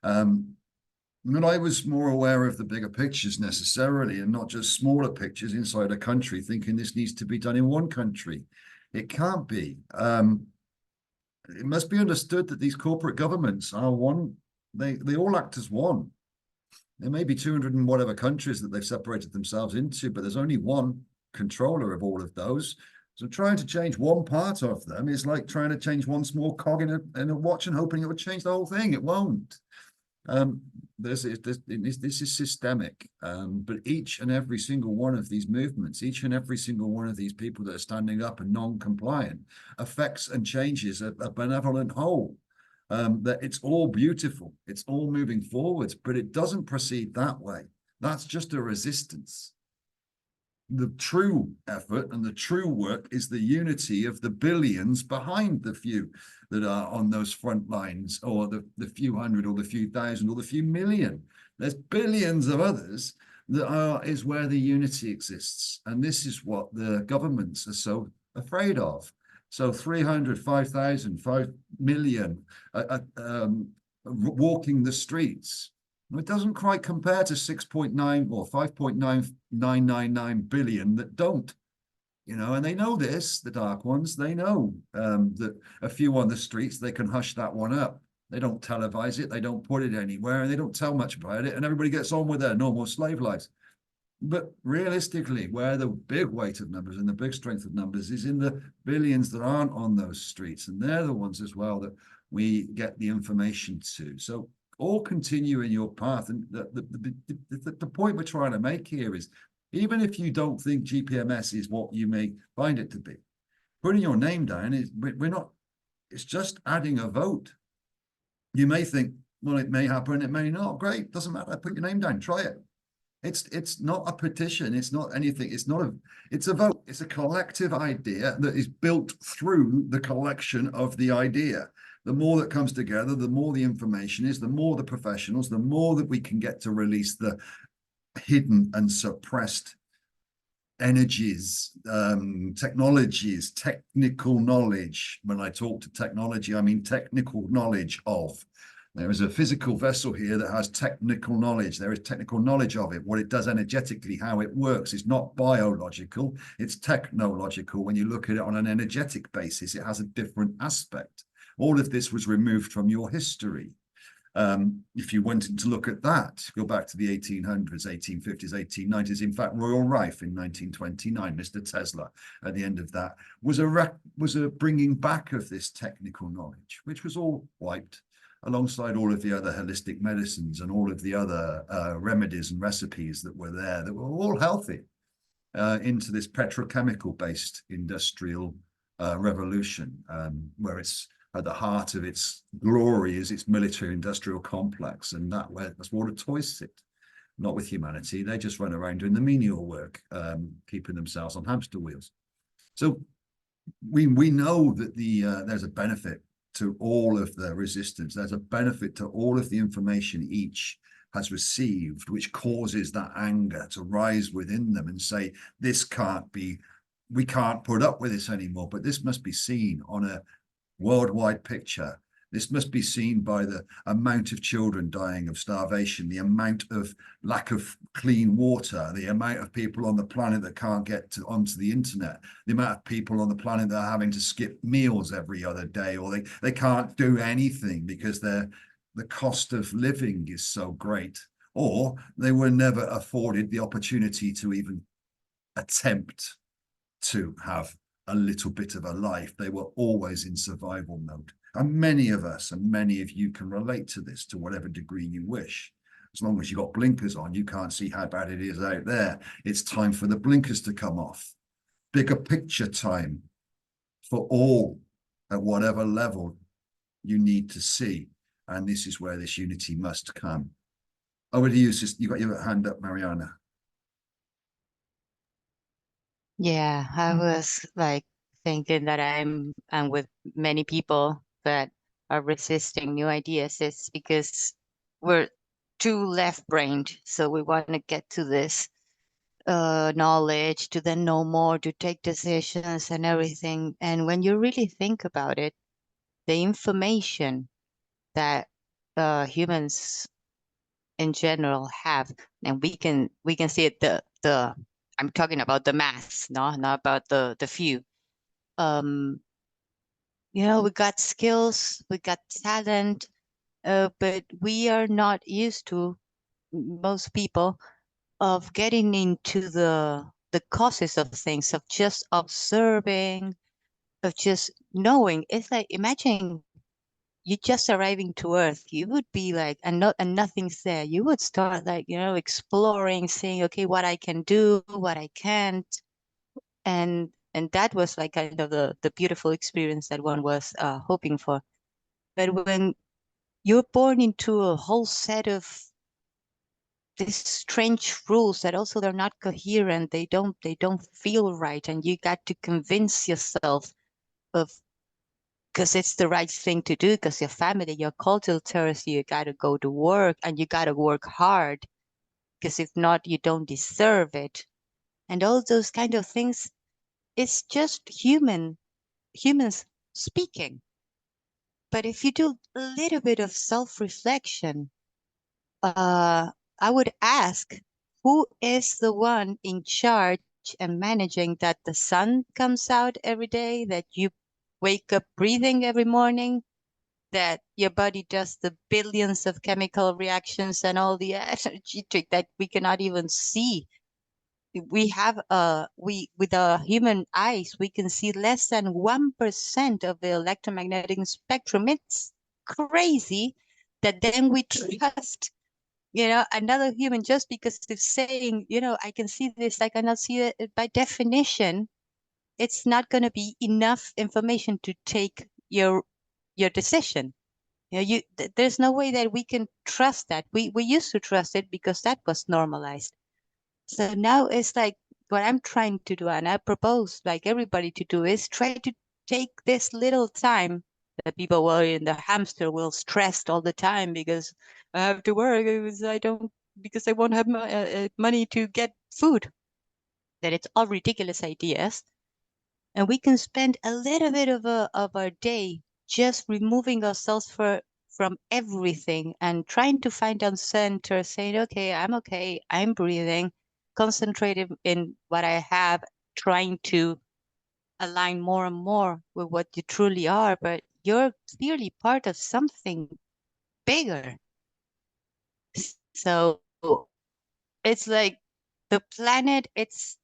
But I was more aware of the bigger pictures necessarily, and not just smaller pictures inside a country, thinking this needs to be done in one country. It can't be. It must be understood that these corporate governments are one, they all act as one. There may be 200 and whatever countries that they've separated themselves into, but there's only one controller of all of those. So trying to change one part of them is like trying to change one small cog in a watch and hoping it would change the whole thing. It won't. This is systemic, but each and every single one of these movements, each and every single one of these people that are standing up and non-compliant affects and changes a benevolent whole. That it's all beautiful, it's all moving forwards, but it doesn't proceed that way. That's just a resistance. The true effort and the true work is the unity of the billions behind the few that are on those front lines, or the few hundred or the few thousand or the few million. There's billions of others that is where the unity exists. And this is what the governments are so afraid of. So 300, 5,000, 5 million walking the streets. It doesn't quite compare to 6.9 or 5.9999 billion that don't, and they know this, the dark ones, they know that a few on the streets, they can hush that one up. They don't televise it, they don't put it anywhere, and they don't tell much about it, and everybody gets on with their normal slave lives. But realistically, where the big weight of numbers and the big strength of numbers is in the billions that aren't on those streets, and they're the ones as well that we get the information to. So all continue in your path. And the point we're trying to make here is, even if you don't think GPMS is what you may find it to be, putting your name down is, we're not, it's just adding a vote. You may think, well, it may happen, it may not. Great, doesn't matter. Put your name down, try it. It's not a petition, it's not anything, it's a vote. It's a collective idea that is built through the collection of the idea. The more that comes together, the more the information is, the more the professionals, the more that we can get to release the hidden and suppressed energies, technologies, technical knowledge. When I talk to technology, I mean technical knowledge of. There is a physical vessel here that has technical knowledge. There is technical knowledge of it, what it does energetically, how it works. It's not biological, it's technological. When you look at it on an energetic basis, it has a different aspect. All of this was removed from your history. If you wanted to look at that, go back to the 1800s, 1850s, 1890s. In fact, Royal Rife in 1929, Mr. Tesla, at the end of that, was a bringing back of this technical knowledge, which was all wiped alongside all of the other holistic medicines and all of the other remedies and recipes that were there that were all healthy into this petrochemical-based industrial revolution, where it's at the heart of its glory is its military-industrial complex, and that's where the toys sit. Not with humanity; they just run around doing the menial work, keeping themselves on hamster wheels. So we know that there's a benefit to all of the resistance. There's a benefit to all of the information each has received, which causes that anger to rise within them and say, this can't be, we can't put up with this anymore, but this must be seen on a worldwide picture. This must be seen by the amount of children dying of starvation, the amount of lack of clean water, the amount of people on the planet that can't get onto the internet, the amount of people on the planet that are having to skip meals every other day, or they can't do anything because the cost of living is so great, or they were never afforded the opportunity to even attempt to have a little bit of a life. They were always in survival mode. And many of us and many of you can relate to this to whatever degree you wish. As long as you've got blinkers on, you can't see how bad it is out there. It's time for the blinkers to come off. Bigger picture time for all at whatever level you need to see. And this is where this unity must come. Over to you, sister. You got your hand up, Mariana. Yeah, I was like thinking that I'm with many people that are resisting new ideas. It's because we're too left-brained. So we want to get to this knowledge, to then know more, to take decisions and everything. And when you really think about it, the information that humans in general have, and we can see it, the I'm talking about the mass, no, not about the few. Um, we got skills, we got talent, but we are not used to, most people, of getting into the causes of things, of just observing, of just knowing. It's like, imagine you just arriving to Earth, you would be like, and nothing's there. You would start like, exploring, saying, okay, what I can do, what I can't. And that was like kind of the beautiful experience that one was hoping for. But when you're born into a whole set of these strange rules that also they're not coherent, they don't feel right, and you got to convince yourself of, because it's the right thing to do, because your family, your culture tells you got to go to work and you got to work hard, because if not, you don't deserve it. And all those kind of things, it's just humans speaking. But if you do a little bit of self-reflection, I would ask, who is the one in charge and managing that the sun comes out every day, that you wake up breathing every morning, that your body does the billions of chemical reactions and all the energy trick that we cannot even see. We have we with our human eyes, we can see less than 1% of the electromagnetic spectrum. It's crazy that then we trust another human just because it's saying, I can see this, I cannot see it. By definition, it's not going to be enough information to take your decision. There's no way that we can trust that. We used to trust it because that was normalized. So now it's like, what I'm trying to do, and I propose like everybody to do, is try to take this little time that people were in the hamster wheel stressed all the time because I have to work because I won't have money to get food. That it's all ridiculous ideas, and we can spend a little bit of our day just removing ourselves from everything and trying to find our center, saying, okay, I'm breathing, concentrated in what I have, trying to align more and more with what you truly are. But you're clearly part of something bigger. So it's like the planet, it's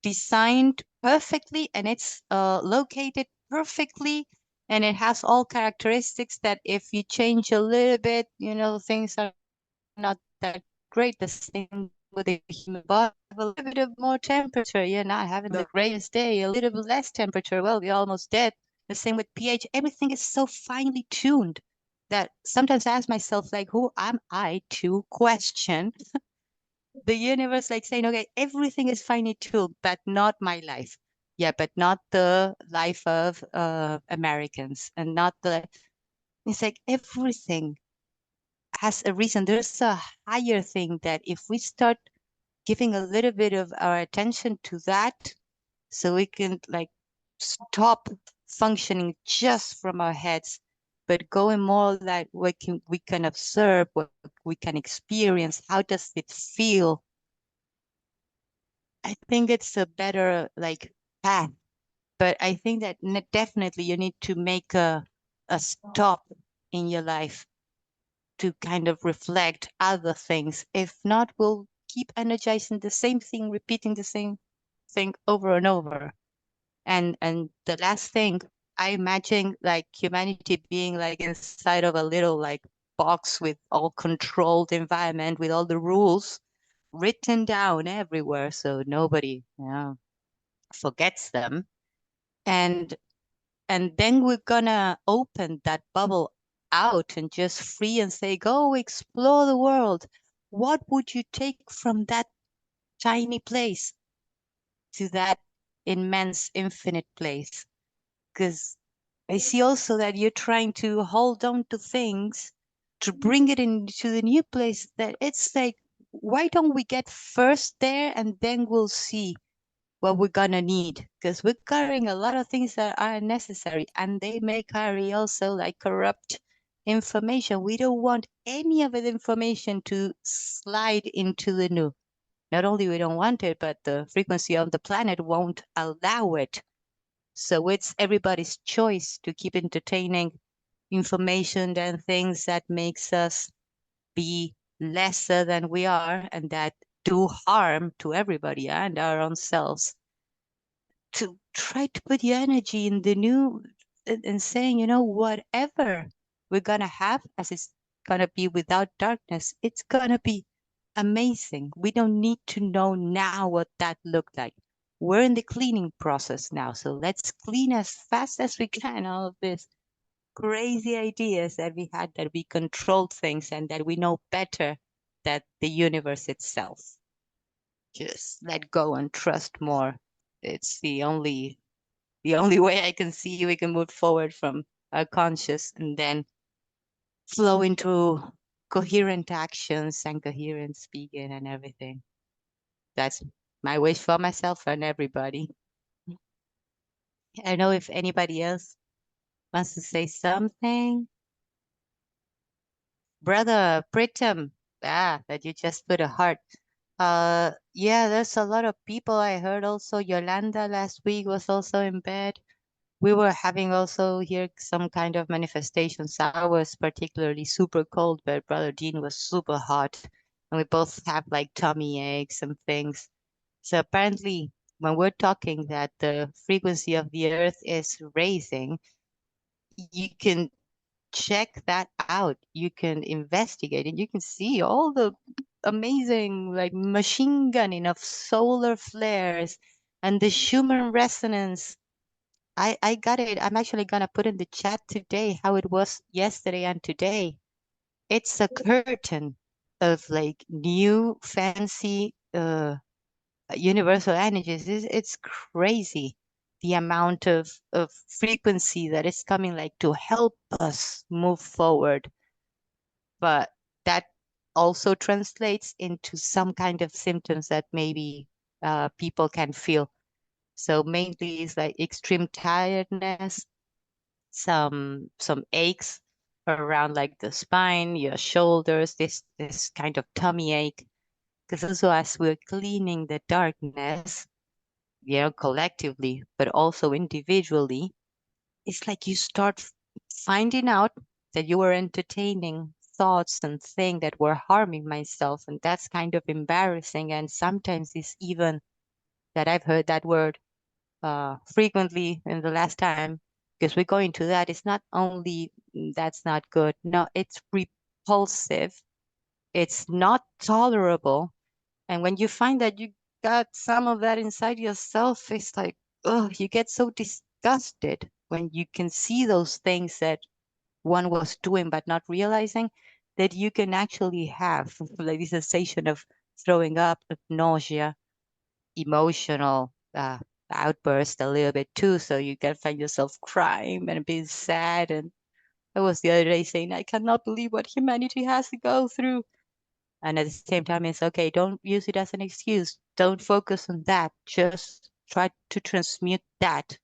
designed perfectly and it's located perfectly, and it has all characteristics that if you change a little bit, things are not that great. The same with the human body. A little bit of more temperature, you're not having the greatest day. A little bit less temperature, well, you're almost dead. The same with pH. Everything is so finely tuned that sometimes I ask myself, like, who am I to question the universe, like saying, okay, everything is finely tuned, but not my life. Yeah, but not the life of Americans, and not the. It's like everything has a reason. There's a higher thing that if we start giving a little bit of our attention to that, so we can like stop functioning just from our heads, but going more like we can observe, what we can experience. How does it feel? I think it's a better like path, but I think that definitely you need to make a stop in your life to kind of reflect other things. If not, we'll keep energizing the same thing, repeating the same thing over and over. And the last thing, I imagine like humanity being like inside of a little like box with all controlled environment with all the rules written down everywhere so nobody forgets them. And and then we're gonna open that bubble out and just free and say, go explore the world. What would you take from that tiny place to that immense, infinite place? Because I see also that you're trying to hold on to things to bring it into the new place. That it's like, why don't we get first there and then we'll see what we're gonna need? Because we're carrying a lot of things that are necessary, and they may carry also like corrupt information. We don't want any of the information to slide into the new. Not only we don't want it, but the frequency of the planet won't allow it. So it's everybody's choice to keep entertaining information and things that makes us be lesser than we are and that do harm to everybody and our own selves. To try to put your energy in the new and saying, whatever we're gonna have, as it's gonna be without darkness, it's gonna be amazing. We don't need to know now what that looked like. We're in the cleaning process now, so let's clean as fast as we can all of this crazy ideas that we had, that we controlled things and that we know better than the universe itself. Just let go and trust more. It's the only way I can see we can move forward from our conscious and then flow into coherent actions and coherent speaking and everything. That's my wish for myself and everybody. I don't know if anybody else wants to say something. Brother Pritam, that you just put a heart. Yeah, there's a lot of people. I heard also Yolanda last week was also in bed. We were having also here some kind of manifestations. I was particularly super cold, but Brother Dean was super hot. And we both have like tummy aches and things. So apparently, when we're talking that the frequency of the earth is raising, you can check that out. You can investigate and you can see all the amazing like machine gunning of solar flares and the Schumann resonance. I got it. I'm actually gonna put in the chat today how it was yesterday and today. It's a curtain of like new fancy universal energies. It's crazy the amount of frequency that is coming like to help us move forward. But that also translates into some kind of symptoms that maybe people can feel. So mainly it's like extreme tiredness, some aches around like the spine, your shoulders, this kind of tummy ache. Because also as we're cleaning the darkness, collectively, but also individually, it's like you start finding out that you were entertaining thoughts and things that were harming myself, and that's kind of embarrassing. And sometimes it's even that I've heard that word frequently in the last time, because we go into that. It's not only that's not good. No, it's repulsive. It's not tolerable. And when you find that you got some of that inside yourself, it's like, oh, you get so disgusted when you can see those things that one was doing but not realizing that you can actually have like this sensation of throwing up, of nausea, emotional outburst a little bit too. So you can find yourself crying and being sad. And I was the other day saying, I cannot believe what humanity has to go through. And at the same time, it's okay, don't use it as an excuse. Don't focus on that. Just try to transmute that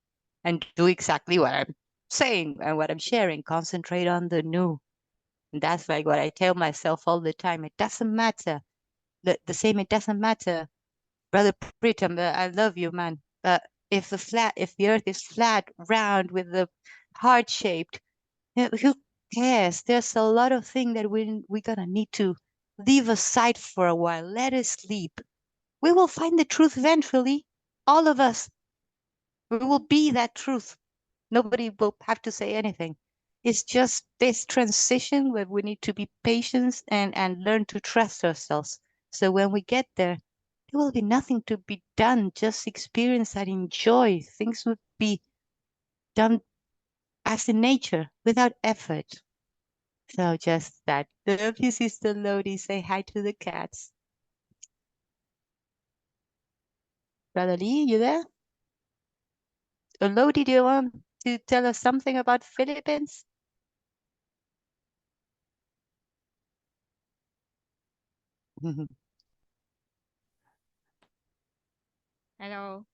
and do exactly what I'm saying and what I'm sharing. Concentrate on the new. And that's like what I tell myself all the time. It doesn't matter. The same, it doesn't matter. Brother Pritam, I love you, man. If the earth is flat, round, with the heart shaped, who cares? There's a lot of things that we're gonna need to leave aside for a while. Let us sleep. We will find the truth eventually. All of us. We will be that truth. Nobody will have to say anything. It's just this transition where we need to be patient and learn to trust ourselves. So when we get there, there will be nothing to be done. Just experience and enjoy. Things would be done as in nature without effort. So just that. Love you, Sister Lodi. Say hi to the cats. Brother Lee, you there? Lodi, do you want to tell us something about Philippines? Hello.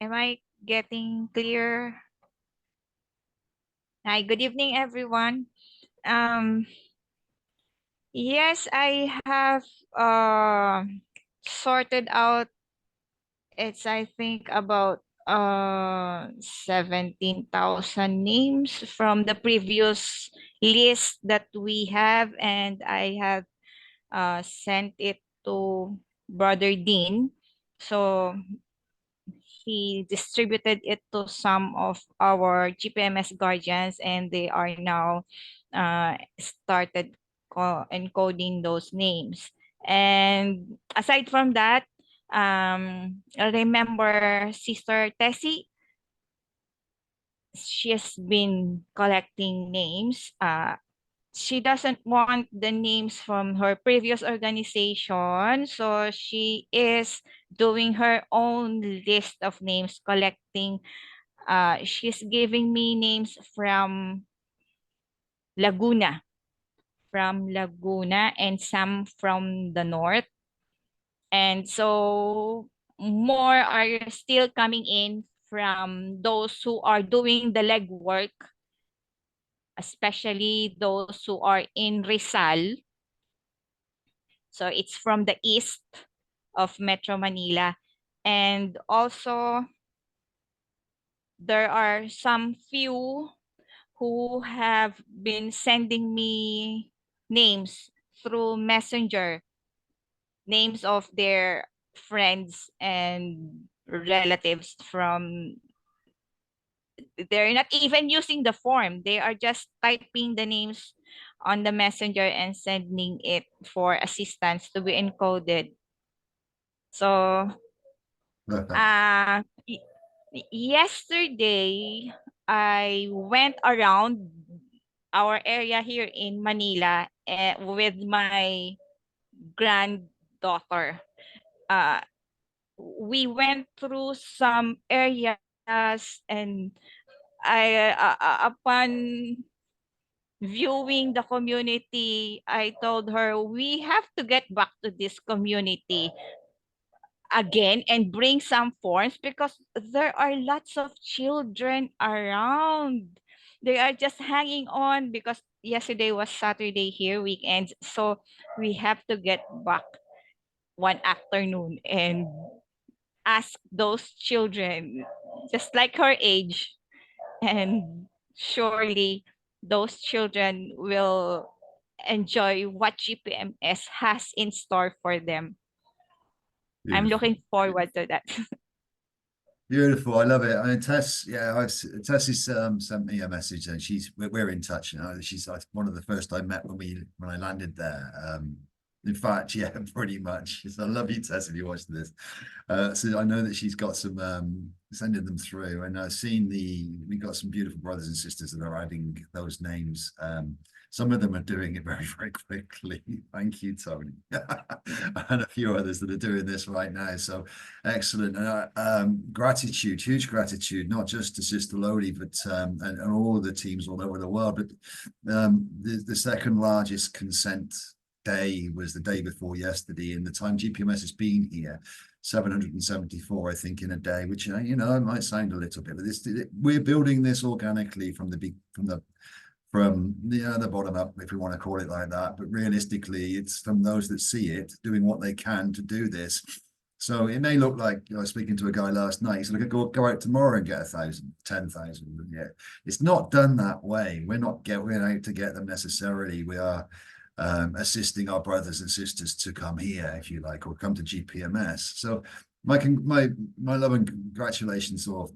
Am I getting clear? Hi, good evening, everyone. Um, yes, I have sorted out. It's I think about 17,000 names from the previous list that we have, and I have sent it to Brother Dean. So he distributed it to some of our GPMS guardians, and they are now started encoding those names. And aside from that, I remember Sister Tessie. She has been collecting names. She doesn't want the names from her previous organization, so she is doing her own list of names, collecting. She's giving me names Laguna, from Laguna, and some from the north. And so more are still coming in from those who are doing the legwork, especially those who are in Rizal. So it's from the east of Metro Manila. And also, there are some few who have been sending me names through Messenger, names of their friends and relatives from, they're not even using the form. They are just typing the names on the Messenger and sending it for assistance to be encoded. So Perfect. Yesterday, I went around our area here in Manila with my granddaughter. Uh, we went through some areas, and upon viewing the community, I told her we have to get back to this community again and bring some forms, because there are lots of children around. They are just hanging on because yesterday was Saturday here, weekends. So we have to get back one afternoon and ask those children, just like her age, and surely those children will enjoy what GPMS has in store for them. I'm Beautiful. looking forward to that. Beautiful, I love it. I mean, Tess, Tess has sent me a message, and we're in touch. You know, she's like one of the first I met when I landed there. In fact, yeah, pretty much. So I love you, Tess, if you watch this. So I know that she's got some sending them through, and I've seen we got some beautiful brothers and sisters that are adding those names. Some of them are doing it very, very quickly. Thank you, Tony. And a few others that are doing this right now. So excellent. And gratitude, huge gratitude, not just to Sister Lodi, but and all of the teams all over the world. But the second largest consent day was the day before yesterday. And the time GPMS has been here, 774, I think, in a day, which, you know, it might sound a little bit, but we're building this organically from the bottom up, if we want to call it like that. But realistically, it's from those that see it doing what they can to do this. So it may look like, I was speaking to a guy last night, he said, look, go out tomorrow and get 1,000, 10,000. Yeah, it's not done that way. We're not going out to get them necessarily. We are assisting our brothers and sisters to come here, if you like, or come to GPMS. So my love and congratulations, or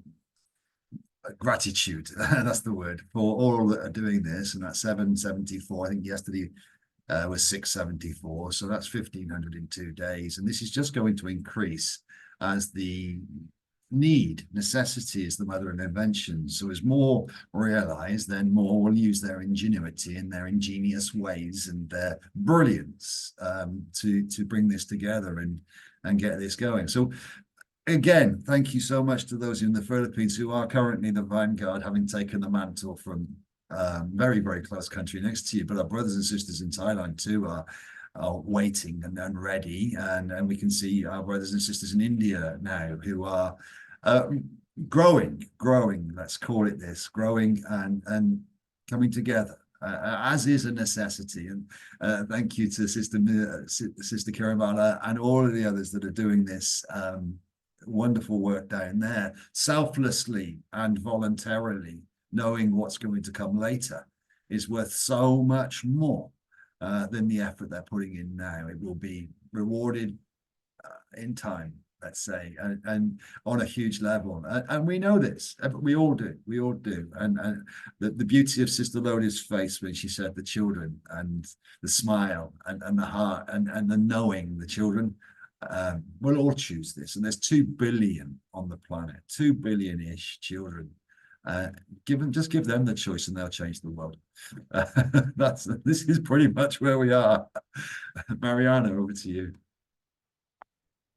gratitude, that's the word, for all that are doing this. And that's 774. I think yesterday was 674. So that's 1,500 in 2 days. And this is just going to increase as the necessity is the mother of invention. So as more realize, then more will use their ingenuity and their ingenious ways and their brilliance to bring this together and get this going. So again, thank you so much to those in the Philippines who are currently the vanguard, having taken the mantle from very, very close country next to you. But our brothers and sisters in Thailand too are waiting and ready. And we can see our brothers and sisters in India now who are growing, let's call it this, growing and coming together. As is a necessity. And thank you to Sister Kiramala and all of the others that are doing this wonderful work down there, selflessly and voluntarily, knowing what's going to come later is worth so much more than the effort they're putting in now. It will be rewarded in time, let's say, and on a huge level. And we know this, we all do. And the beauty of Sister Lodi's face when she said the children, and the smile and the heart and the knowing the children, we'll all choose this. And there's 2 billion on the planet, 2 billion-ish children. Just give them the choice and they'll change the world. This is pretty much where we are. Mariana, over to you.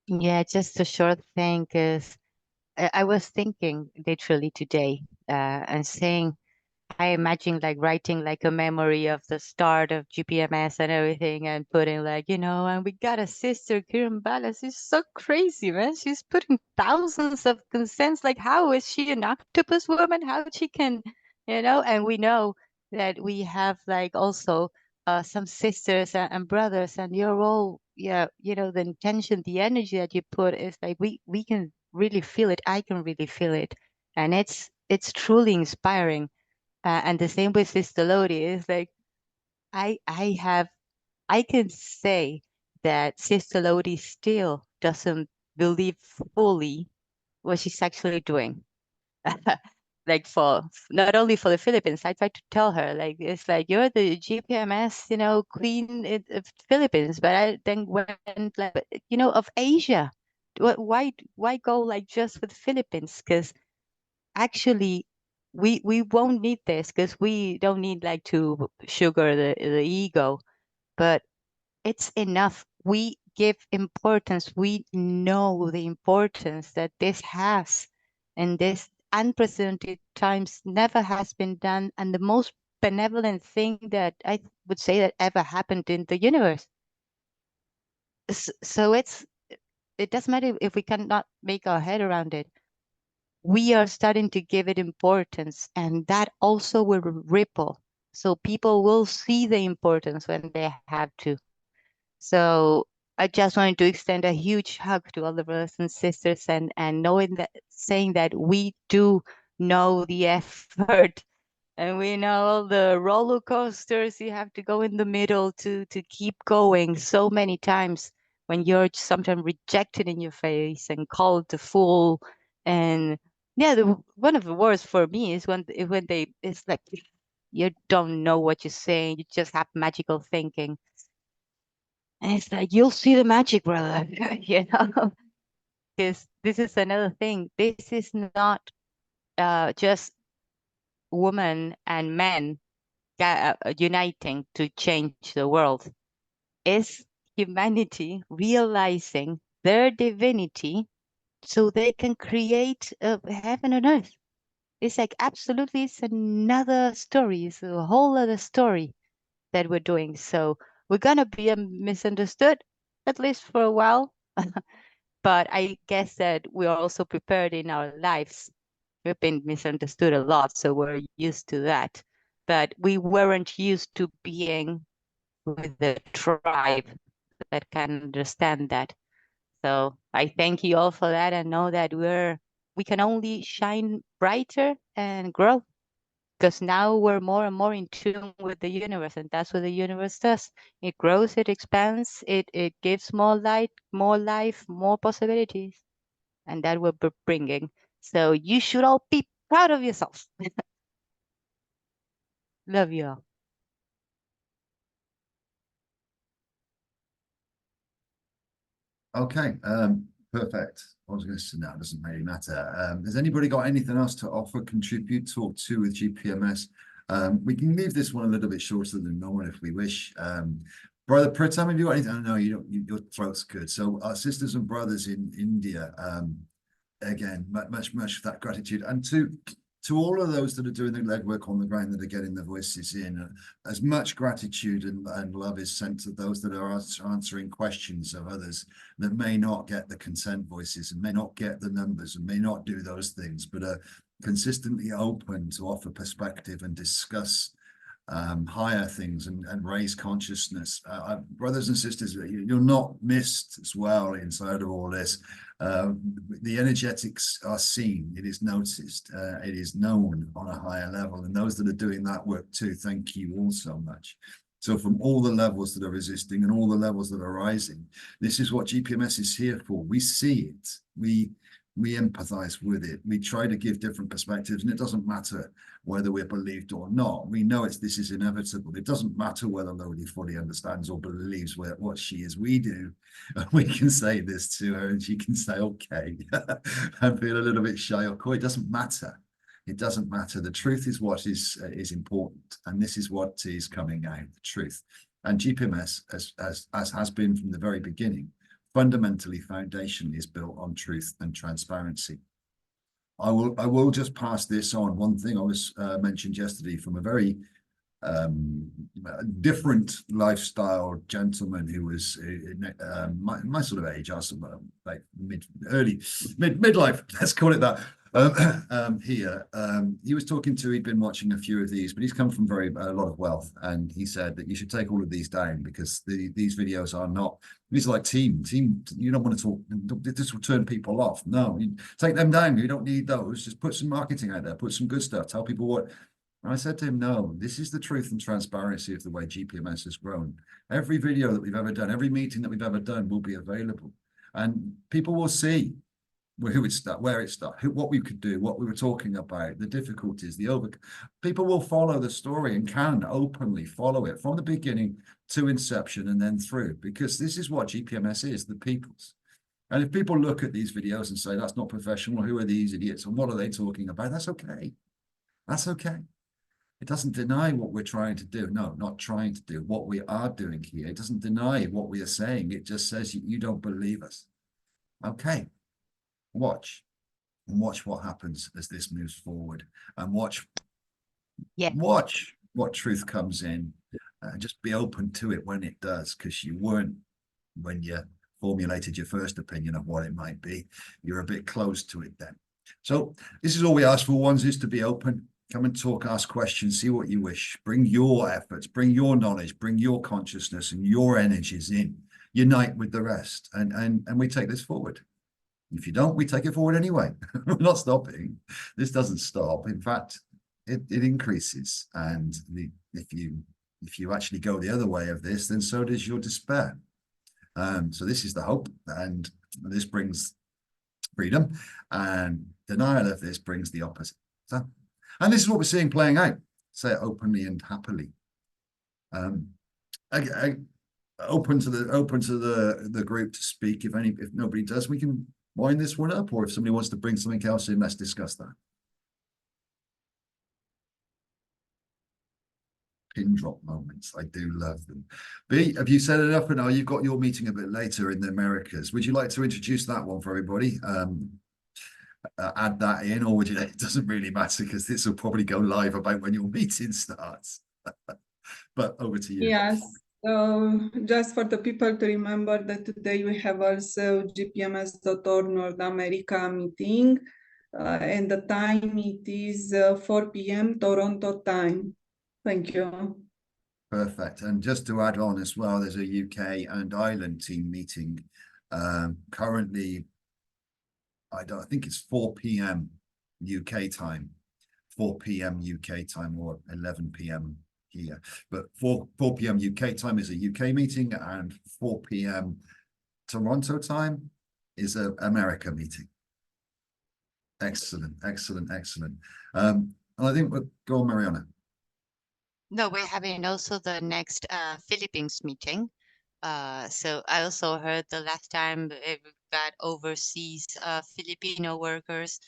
Yeah, just a short thing, because I was thinking literally today and saying, I imagine like writing like a memory of the start of GPMS and everything, and putting like, and we got a sister, Kiran Bala. She's so crazy, man. She's putting thousands of consents. Like, how is she an octopus woman? How she can, and we know that we have like also some sisters and brothers, and you're all, the intention, the energy that you put is like, we can really feel it. I can really feel it. And it's truly inspiring. And the same with Sister Lodi is like, I can say that Sister Lodi still doesn't believe fully what she's actually doing. Like, for not only for the Philippines, I tried to tell her, like, it's like, you're the GPMS, queen of Philippines, but I then went like, of Asia. Why go like just with Philippines? Because actually we won't need this, because we don't need like to sugar the ego, but it's enough. We give importance. We know the importance that this has, and this unprecedented times never has been done, and the most benevolent thing that I would say that ever happened in the universe. So it doesn't matter if we cannot make our head around it. We are starting to give it importance, and that also will ripple. So people will see the importance when they have to. So I just wanted to extend a huge hug to all the brothers and sisters, and saying that we do know the effort And we know the roller coasters, you have to go in the middle to keep going so many times when you're sometimes rejected in your face and called a fool. And yeah, one of the worst for me is when it's like you don't know what you're saying, you just have magical thinking. And it's like, you'll see the magic, brother, you know? Because this is another thing. This is not just women and men uniting to change the world. Is humanity realizing their divinity so they can create a heaven and earth. It's like absolutely, it's another story. It's a whole other story that we're doing. So we're gonna be misunderstood, at least for a while. But I guess that we are also prepared in our lives. We've been misunderstood a lot, so we're used to that. But we weren't used to being with the tribe that can understand that. So I thank you all for that and know that we can only shine brighter and grow, because now we're more and more in tune with the universe, and that's what the universe does. It grows, it expands, it gives more light, more life, more possibilities, and that we're bringing. So you should all be proud of yourselves. Love you all. Okay, perfect. I was going to say no, it doesn't really matter. Has anybody got anything else to offer, contribute, talk to with GPMS? We can leave this one a little bit shorter than normal if we wish. Brother Pritam, have you got anything? I know you don't, your throat's good. So our sisters and brothers in India, again, much of that gratitude. And to all of those that are doing the legwork on the ground, that are getting the voices in, as much gratitude and love is sent to those that are answering questions of others that may not get the consent voices and may not get the numbers and may not do those things, but are consistently open to offer perspective and discuss higher things and raise consciousness. Brothers and sisters, you're not missed as well inside of all this. The energetics are seen, it is noticed, it is known on a higher level, and those that are doing that work too, thank you all so much. So from all the levels that are resisting and all the levels that are rising, this is what GPMS is here for. We see it, we empathize with it, we try to give different perspectives, and it doesn't matter whether we're believed or not. We know this is inevitable. It doesn't matter whether Lodi fully understands or believes what she is. We do. We can say this to her and she can say, okay, and feel a little bit shy or coy. It doesn't matter. It doesn't matter. The truth is what is important. And this is what is coming out, the truth. And GPMS, as has been from the very beginning, fundamentally, foundationally is built on truth and transparency. I will just pass this on. One thing I was mentioned yesterday from a very different lifestyle gentleman who was my sort of age, I was like midlife, let's call it that. He was talking to, he'd been watching a few of these, but he's come from a lot of wealth, and he said that you should take all of these down because these videos are not, these are like team, you don't want to talk, this will turn people off. No, you take them down, you don't need those, just put some marketing out there, put some good stuff, tell people what. And I said to him, no, this is the truth and transparency of the way GPMS has grown. Every video that we've ever done, every meeting that we've ever done will be available, and people will see where it started, what we could do, what we were talking about, the difficulties, people will follow the story and can openly follow it from the beginning to inception and then through, because this is what GPMS is, the people's. And if people look at these videos and say, that's not professional, who are these idiots, and what are they talking about? That's okay. That's okay. It doesn't deny what we're trying to do. No, not trying to do, what we are doing here. It doesn't deny what we are saying. It just says you don't believe us. Okay. Watch what happens as this moves forward, and watch what truth comes in, and just be open to it when it does, because you weren't when you formulated your first opinion of what it might be. You're a bit close to it then. So this is all we ask for, ones, is to be open. Come and talk, ask questions, see what you wish, bring your efforts, bring your knowledge, bring your consciousness and your energies in, unite with the rest, and we take this forward. If you don't, we take it forward anyway. We're not stopping. This doesn't stop. In fact, it increases, and if you actually go the other way of this, then so does your despair. So this is the hope, and this brings freedom, and denial of this brings the opposite. So, and this is what we're seeing playing out. Say it openly and happily. Open to the group to speak. If nobody does, we can wind this one up, or if somebody wants to bring something else in, let's discuss that. Pin drop moments, I do love them. B, have you set it up? And you've got your meeting a bit later in the Americas. Would you like to introduce that one for everybody? Add that in, or would you? It doesn't really matter, because this will probably go live about when your meeting starts. But over to you. Yes. So just for the people to remember that today we have also GPMS.world North America meeting, and the time it is 4 p.m. Toronto time. Thank you. Perfect. And just to add on as well, there's a UK and Ireland team meeting. Currently, I think it's 4 p.m. UK time, 4 p.m. UK time, or 11 p.m. here. But 4 p.m. UK time is a UK meeting, and 4 p.m. Toronto time is a America meeting. Excellent, excellent, excellent. And I think we'll go on, Mariana. No, we're having also the next Philippines meeting. So I also heard the last time we've got overseas Filipino workers.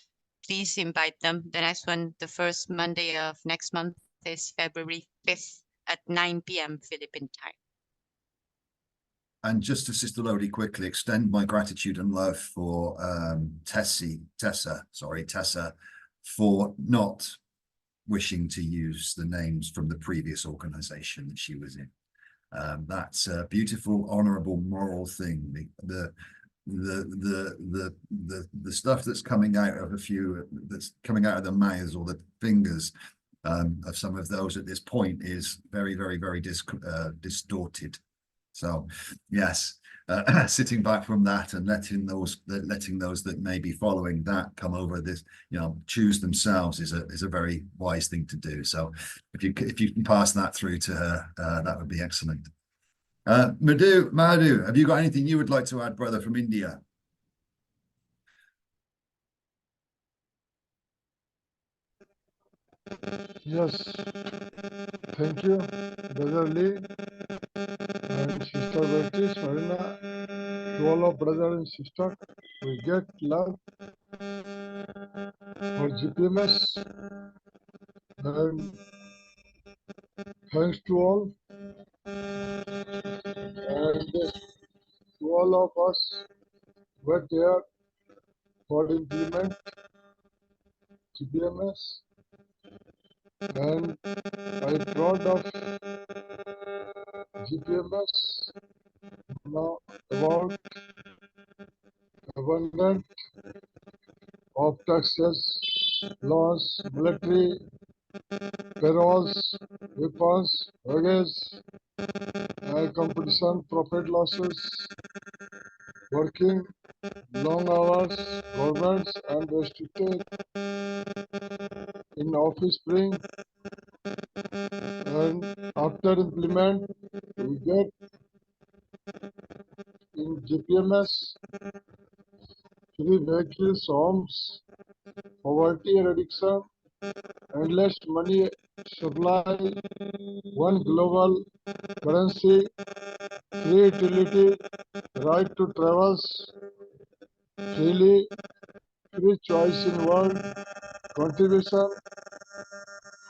Please invite them. The next one, the first Monday of next month, is February 5th at 9 p.m. Philippine time. And just to Sister Lodi quickly extend my gratitude and love for Tessa, for not wishing to use the names from the previous organization that she was in. That's a beautiful, honorable, moral thing. The stuff that's coming out of that's coming out of the mouths or the fingers of some of those at this point is very, very, very distorted. So yes, sitting back from that and letting those that may be following that come over this, choose themselves is a very wise thing to do. So if you can pass that through to her, that would be excellent. Madhu, have you got anything you would like to add, brother, from India? Yes, thank you, Brother Lee and Sister Beatrice, Marina, to all of brothers and sisters. We get love for GPMS, and thanks to all, and to all of us were there for implement GPMS, and I'm proud of GPMS now about abundant of taxes, laws, military, payrolls, weapons, wages, competition, profit losses, working long hours, governments and restricted in office bring, and after implement we get in GPMS free vehicles, homes, poverty eradication, endless money supply, one global currency, free utility, right to travels freely, free choice in world, contribution,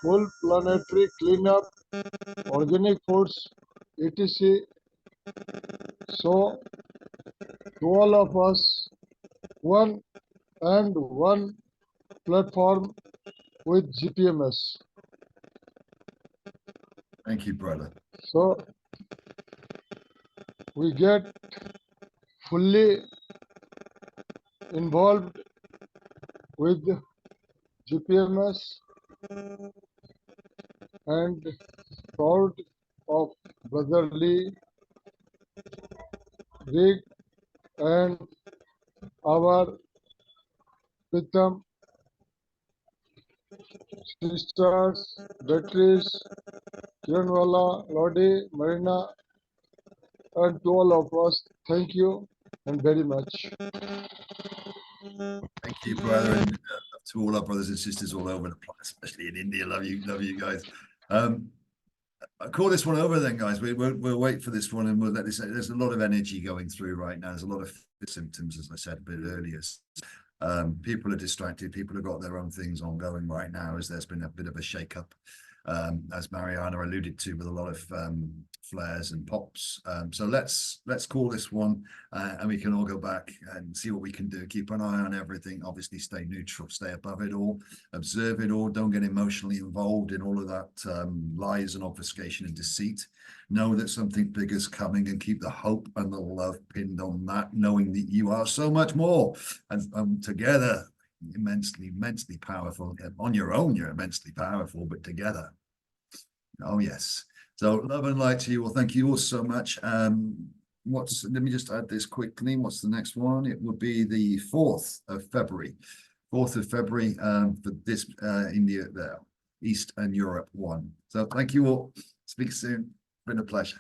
full planetary cleanup, organic foods, etc. So, to all of us, one platform with GPMS. Thank you, brother. So, we get fully involved with GPMS and proud of Brother Lee, Rick, and our Pritam sisters, Beatrice, Kiranwala, Lodi, Marina, and to all of us, thank you and very much. Thank you, brother, and to all our brothers and sisters all over the place, especially in India. Love you guys. I call this one over then, guys. We'll wait for this one, and we'll let this. There's a lot of energy going through right now. There's a lot of symptoms, as I said a bit earlier. People are distracted. People have got their own things ongoing right now, as there's been a bit of a shake-up, as Mariana alluded to, with a lot of flares and pops. So let's call this one, and we can all go back and see what we can do. Keep an eye on everything. Obviously, stay neutral, stay above it all, observe it all. Don't get emotionally involved in all of that lies and obfuscation and deceit. Know that something big is coming, and keep the hope and the love pinned on that, knowing that you are so much more, and together, immensely powerful. On your own, you're immensely powerful, but together, oh yes. So love and light to you all. Thank you all so much. Let me just add this quickly. What's the next one? It would be the 4th of February. 4th of February for this India, East and Europe one. So thank you all. Speak soon. Been a pleasure.